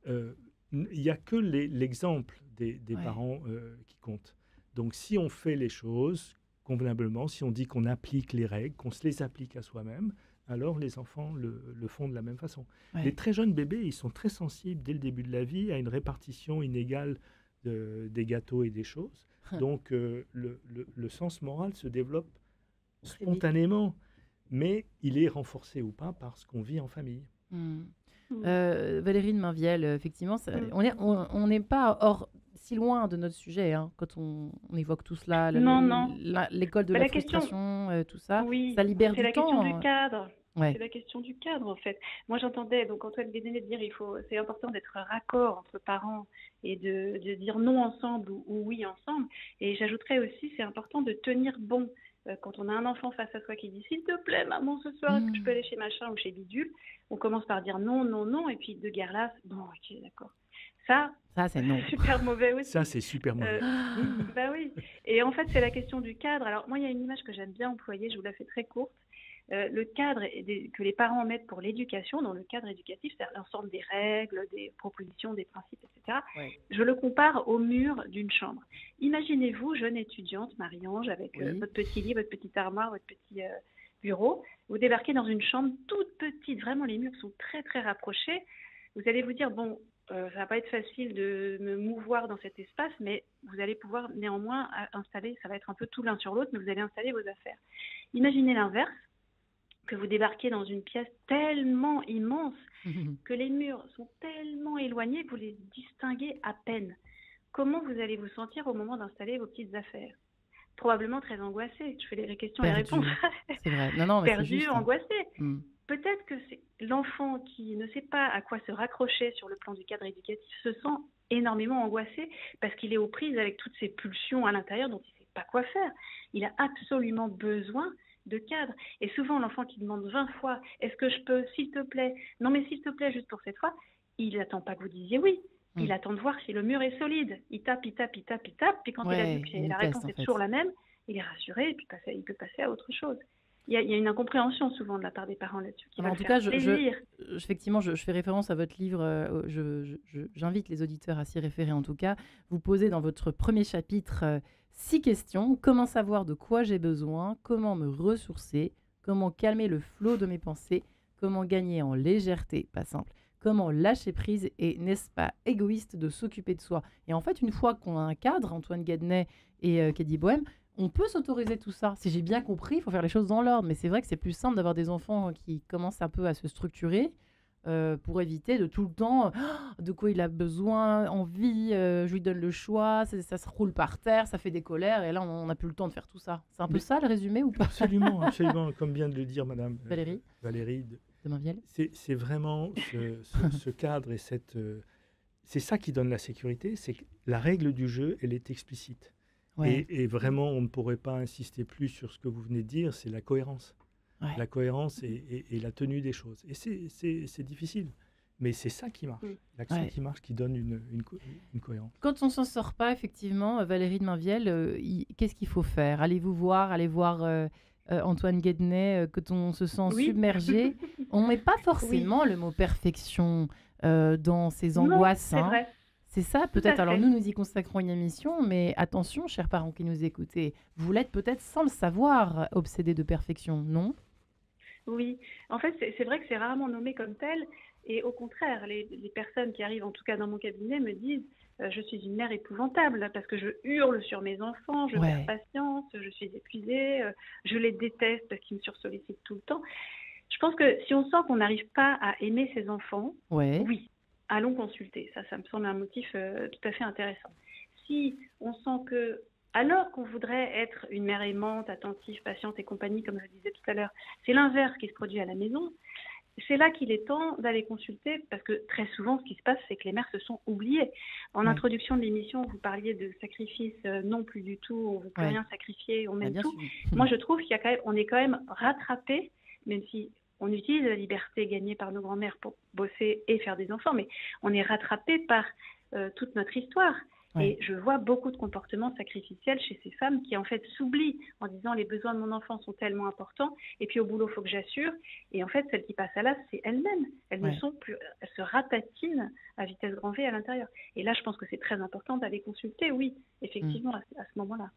il n'y a que l'exemple des parents qui comptent. Donc, si on fait les choses convenablement, si on dit qu'on applique les règles, qu'on se les applique à soi-même, alors les enfants le font de la même façon. Les très jeunes bébés, ils sont très sensibles dès le début de la vie à une répartition inégale des gâteaux et des choses. Donc, le sens moral se développe spontanément, mais il est renforcé ou pas parce qu'on vit en famille. Valérie de Mainvielle, effectivement, on n'est pas si loin de notre sujet quand on évoque tout cela, l'école de la frustration, tout ça. Ça libère du temps. C'est la question du cadre. C'est la question du cadre, en fait. Moi, j'entendais donc Antoine Guédenay dire c'est important d'être raccord entre parents et de dire non ensemble ou oui ensemble. Et j'ajouterais aussi, c'est important de tenir bon. Quand on a un enfant face à soi qui dit « S'il te plaît, maman, ce soir, est-ce que je peux aller chez machin ou chez bidule ?» On commence par dire non, non, non, et puis de guerre là, bon, ok, d'accord. Ça c'est non. Super mauvais aussi. Ça, c'est super mauvais. Oui. Et en fait, c'est la question du cadre. Alors, moi, il y a une image que j'aime bien employer, je vous la fais très courte. le cadre que les parents mettent pour l'éducation, dans le cadre éducatif, c'est-à-dire l'ensemble des règles, des propositions, des principes, etc., Ouais. je le compare au mur d'une chambre. Imaginez-vous, jeune étudiante, Marie-Ange, avec Oui. votre petit lit, votre petite armoire, votre petit bureau. Vous débarquez dans une chambre toute petite, vraiment les murs sont très très rapprochés. Vous allez vous dire, bon, ça va pas être facile de me mouvoir dans cet espace, mais vous allez pouvoir néanmoins installer, ça va être un peu tout l'un sur l'autre, mais vous allez installer vos affaires. Imaginez l'inverse, que vous débarquez dans une pièce tellement immense que les murs sont tellement éloignés que vous les distinguez à peine. Comment vous allez vous sentir au moment d'installer vos petites affaires? Probablement très angoissé. Je fais les questions et les Perdu. réponses. C'est vrai. Non, mais c'est Perdu, juste, hein. angoissé. Mm. Peut-être que c'est l'enfant qui ne sait pas à quoi se raccrocher sur le plan du cadre éducatif se sent énormément angoissé parce qu'il est aux prises avec toutes ces pulsions à l'intérieur dont il ne sait pas quoi faire. Il a absolument besoin de cadre. Et souvent, l'enfant qui demande 20 fois « Est-ce que je peux, s'il te plaît ?» Non, mais s'il te plaît, juste pour cette fois, il n'attend pas que vous disiez oui. Il attend de voir si le mur est solide. Il tape, il tape, il tape, il tape. Puis quand il a vu que la réponse est toujours la même, il est rassuré et puis il peut passer à autre chose. Il y a une incompréhension souvent de la part des parents là-dessus. En tout cas, effectivement, je fais référence à votre livre. J'invite les auditeurs à s'y référer en tout cas. Vous posez dans votre premier chapitre 6 questions. Comment savoir de quoi j'ai besoin? Comment me ressourcer? Comment calmer le flot de mes pensées? Comment gagner en légèreté? Pas simple. Comment lâcher prise et n'est-ce pas égoïste de s'occuper de soi? Et en fait, une fois qu'on a un cadre, Antoine Guédenet et Kady Bohème, on peut s'autoriser tout ça. Si j'ai bien compris, il faut faire les choses dans l'ordre. Mais c'est vrai que c'est plus simple d'avoir des enfants qui commencent un peu à se structurer pour éviter de tout le temps de quoi il a besoin, envie, je lui donne le choix, ça se roule par terre, ça fait des colères et là on n'a plus le temps de faire tout ça. C'est un peu ça le résumé ou pas? Absolument, absolument, comme vient de le dire Madame Valérie de Mainvielle. C'est vraiment ce cadre et c'est ça qui donne la sécurité, c'est que la règle du jeu, elle est explicite. Ouais. Et vraiment, on ne pourrait pas insister plus sur ce que vous venez de dire, c'est la cohérence. Ouais. La cohérence et la tenue des choses. Et c'est difficile, mais c'est ça qui marche. L'action qui marche, qui donne une cohérence. Quand on ne s'en sort pas, effectivement, Valérie de Mainvielle, qu'est-ce qu'il faut faire? Allez voir Antoine Guédenet, quand on se sent submergé. On ne met pas forcément le mot perfection dans ses angoisses. Non, c'est vrai. C'est ça, peut-être. Alors, nous y consacrons une émission, mais attention, chers parents qui nous écoutez, vous l'êtes peut-être sans le savoir, obsédés de perfection, non? Oui, en fait, c'est vrai que c'est rarement nommé comme tel. Et au contraire, les personnes qui arrivent, en tout cas dans mon cabinet, me disent je suis une mère épouvantable parce que je hurle sur mes enfants, je perds patience, je suis épuisée, je les déteste parce qu'ils me sursollicitent tout le temps. Je pense que si on sent qu'on n'arrive pas à aimer ses enfants, oui. Allons consulter. Ça me semble un motif tout à fait intéressant. Si on sent que, alors qu'on voudrait être une mère aimante, attentive, patiente et compagnie, comme je disais tout à l'heure, c'est l'inverse qui se produit à la maison, c'est là qu'il est temps d'aller consulter, parce que très souvent, ce qui se passe, c'est que les mères se sont oubliées. En introduction de l'émission, vous parliez de sacrifice, non plus du tout, on ne veut plus rien sacrifier, on mène tout. Moi, je trouve qu'on est quand même rattrapé, même si on utilise la liberté gagnée par nos grands-mères pour bosser et faire des enfants, mais on est rattrapé par toute notre histoire. Et je vois beaucoup de comportements sacrificiels chez ces femmes qui, en fait, s'oublient en disant les besoins de mon enfant sont tellement importants, et puis au boulot, il faut que j'assure. Et en fait, celles qui passent à l'as, c'est elles-mêmes. Elles ne sont plus, elles se ratatinent à vitesse grand V à l'intérieur. Et là, je pense que c'est très important d'aller consulter, oui, effectivement, à ce moment-là.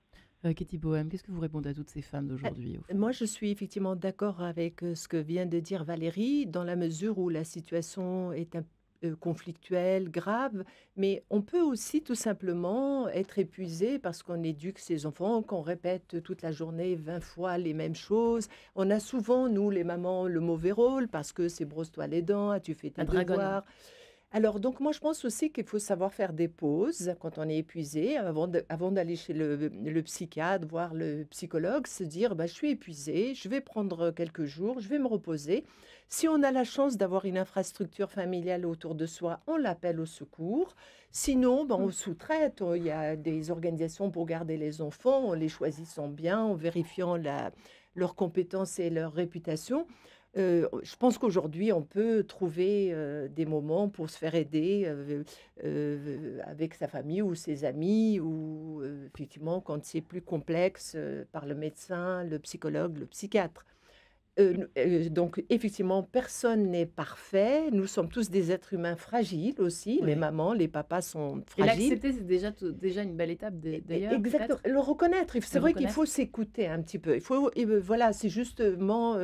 Kady Bohème, qu'est-ce que vous répondez à toutes ces femmes d'aujourd'hui? Moi, je suis effectivement d'accord avec ce que vient de dire Valérie, dans la mesure où la situation est un conflictuelle, grave, mais on peut aussi tout simplement être épuisé parce qu'on éduque ses enfants, qu'on répète toute la journée 20 fois les mêmes choses. On a souvent, nous, les mamans, le mauvais rôle parce que c'est brosse-toi les dents, as-tu fait tes devoirs? Alors, donc, moi, je pense aussi qu'il faut savoir faire des pauses quand on est épuisé, avant d'aller chez le psychiatre, voir le psychologue, se dire, je suis épuisé, je vais prendre quelques jours, je vais me reposer. Si on a la chance d'avoir une infrastructure familiale autour de soi, on l'appelle au secours. Sinon, on sous-traite. Il y a des organisations pour garder les enfants, en les choisissant bien, en vérifiant leurs compétences et leur réputation. Je pense qu'aujourd'hui, on peut trouver des moments pour se faire aider avec sa famille ou ses amis, ou effectivement, quand c'est plus complexe, par le médecin, le psychologue, le psychiatre. Donc, effectivement, personne n'est parfait. Nous sommes tous des êtres humains fragiles aussi. Ouais. Les mamans, les papas sont Et fragiles. l'accepter, c'est déjà une belle étape d'ailleurs. Exactement. peut-être. Le reconnaître. C'est Le vrai qu'il reconnaître. faut s'écouter un petit peu. Il faut, voilà, c'est justement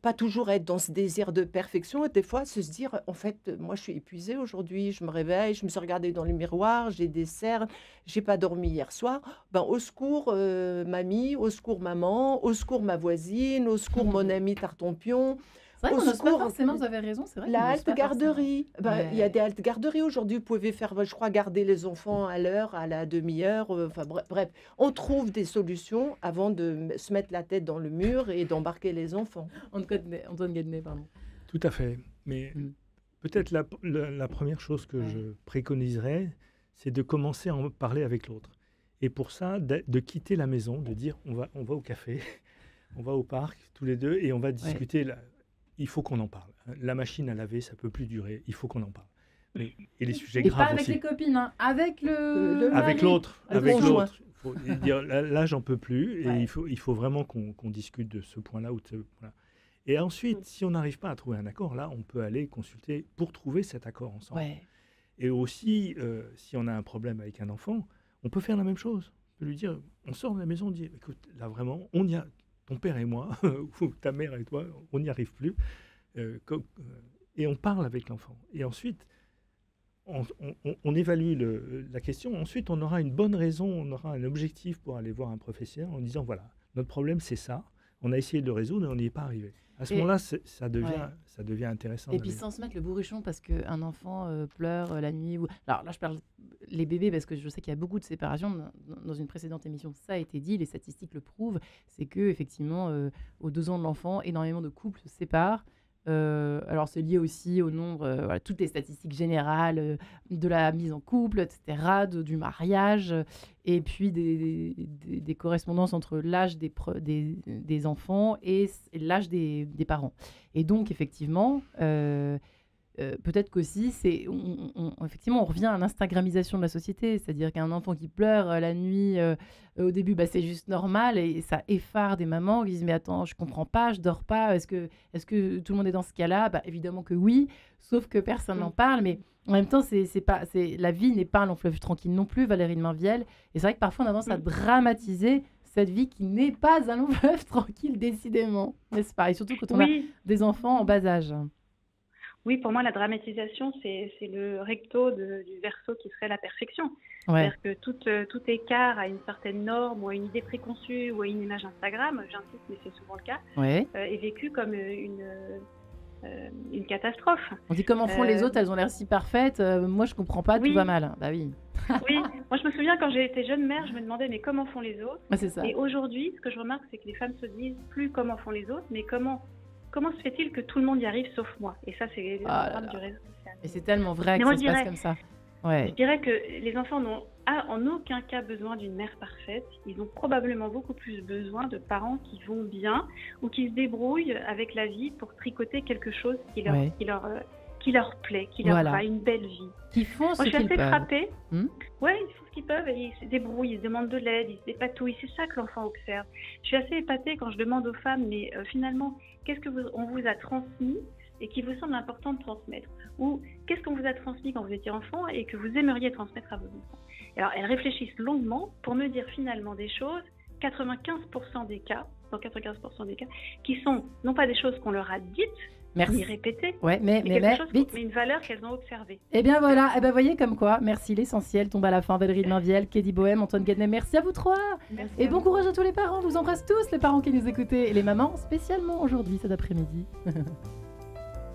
pas toujours être dans ce désir de perfection. Et des fois, se dire, en fait, moi, je suis épuisée aujourd'hui. Je me réveille, je me suis regardée dans le miroir, j'ai des cernes, j'ai pas dormi hier soir. Ben, au secours, mamie, au secours, maman, au secours, ma voisine, au secours, mon ami Tartampion. C'est vrai Au qu'on n'ose pas secours, forcément, vous avez raison, c'est vrai. La qu'on n'ose halte pas forcément. garderie. Ben, il y a Ouais. des haltes garderies aujourd'hui. Vous pouvez faire, je crois, garder les enfants à l'heure, à la demi-heure. Enfin, bref, on trouve des solutions avant de se mettre la tête dans le mur et d'embarquer les enfants. Antoine Guednet, pardon. Tout à fait. Mais Mm. peut-être la première chose que Ouais. je préconiserais, c'est de commencer à en parler avec l'autre. Et pour ça, de quitter la maison, de dire on va au café, on va au parc tous les deux et on va discuter. Il faut qu'on en parle. La machine à laver, ça peut plus durer. Il faut qu'on en parle. Et les sujets Et pas graves avec aussi. les copines, hein, avec le Avec mari. l'autre, le avec conjoint. l'autre. Faut dire là j'en peux plus et Ouais. il faut vraiment qu'on discute de ce point-là ou de ce point-là. Et ensuite, si on n'arrive pas à trouver un accord, là, on peut aller consulter pour trouver cet accord ensemble. Ouais. Et aussi, si on a un problème avec un enfant, on peut faire la même chose. On peut lui dire, on sort de la maison, on dit, écoute, là vraiment, on y a, ton père et moi, ou ta mère et toi, on n'y arrive plus. Et on parle avec l'enfant. Et ensuite, on évalue la question. Ensuite, on aura une bonne raison, on aura un objectif pour aller voir un professionnel en disant, voilà, notre problème, c'est ça. On a essayé de le résoudre et on n'y est pas arrivé. À ce Et- moment-là, ça devient intéressant. Et puis sans se mettre le bourrichon parce qu'un enfant pleure la nuit. Alors là, je parle les bébés parce que je sais qu'il y a beaucoup de séparations. Dans une précédente émission, ça a été dit, les statistiques le prouvent. C'est que effectivement, aux 2 ans de l'enfant, énormément de couples se séparent. Alors c'est lié aussi au nombre, voilà, toutes les statistiques générales de la mise en couple, etc., du mariage, et puis des correspondances entre l'âge des enfants et l'âge des parents. Et donc effectivement, peut-être qu'aussi, effectivement, on revient à l'instagramisation de la société, c'est-à-dire qu'un enfant qui pleure la nuit, au début, bah, c'est juste normal, et ça effare des mamans qui disent « Mais attends, je comprends pas, je dors pas, est-ce que tout le monde est dans ce cas-là ?» Bah, évidemment que oui, sauf que personne n'en parle, mais en même temps, la vie n'est pas un long fleuve tranquille non plus, Valérie de Mainvielle, et c'est vrai que parfois on a tendance à dramatiser cette vie qui n'est pas un long fleuve tranquille, décidément, n'est-ce pas? Et surtout quand on a des enfants en bas âge. Oui, pour moi, la dramatisation, c'est le recto du verso qui serait la perfection. Ouais. C'est-à-dire que tout écart à une certaine norme ou à une idée préconçue ou à une image Instagram, j'insiste, mais c'est souvent le cas, Ouais. est vécu comme une catastrophe. On dit comment font les autres, elles ont l'air si parfaites, moi je comprends pas, Oui. tout va mal. Bah oui. Oui, moi je me souviens quand j'ai été jeune mère, je me demandais mais comment font les autres? Ouais, c'est ça. Et aujourd'hui, ce que je remarque, c'est que les femmes se disent plus comment font les autres, mais comment se fait-il que tout le monde y arrive sauf moi? Et ça, c'est le drame du réseau social. Et c'est tellement vrai que moi, ça se passe comme ça. Ouais. Je dirais que les enfants n'ont en aucun cas besoin d'une mère parfaite. Ils ont probablement beaucoup plus besoin de parents qui vont bien ou qui se débrouillent avec la vie pour tricoter quelque chose qui leur plaît, qui leur Voilà. fera une belle vie. Qui font ce Moi, je suis qu'ils assez peuvent. frappée. Hmm. Ouais, ils font ce qu'ils peuvent et ils se débrouillent, ils se demandent de l'aide, ils se dépatouillent. C'est ça que l'enfant observe. Je suis assez épatée quand je demande aux femmes, mais finalement, qu'est-ce qu'on vous a transmis et qui vous semble important de transmettre? Ou qu'est-ce qu'on vous a transmis quand vous étiez enfant et que vous aimeriez transmettre à vos enfants? Alors, elles réfléchissent longuement pour me dire finalement des choses, 95% des cas, dans 95% des cas, qui sont non pas des choses qu'on leur a dites, Merci. ni répétées, Ouais, mais vite. mais une valeur qu'elles ont observée. Eh bien voilà, eh ben voyez comme quoi, merci, l'essentiel tombe à la fin. Valérie de Mainvielle, Kédi Bohème, Antoine Guednet, merci à vous trois. Merci Et à bon vous. courage à tous les parents, je vous embrasse tous les parents qui nous écoutez et les mamans spécialement aujourd'hui cet après-midi.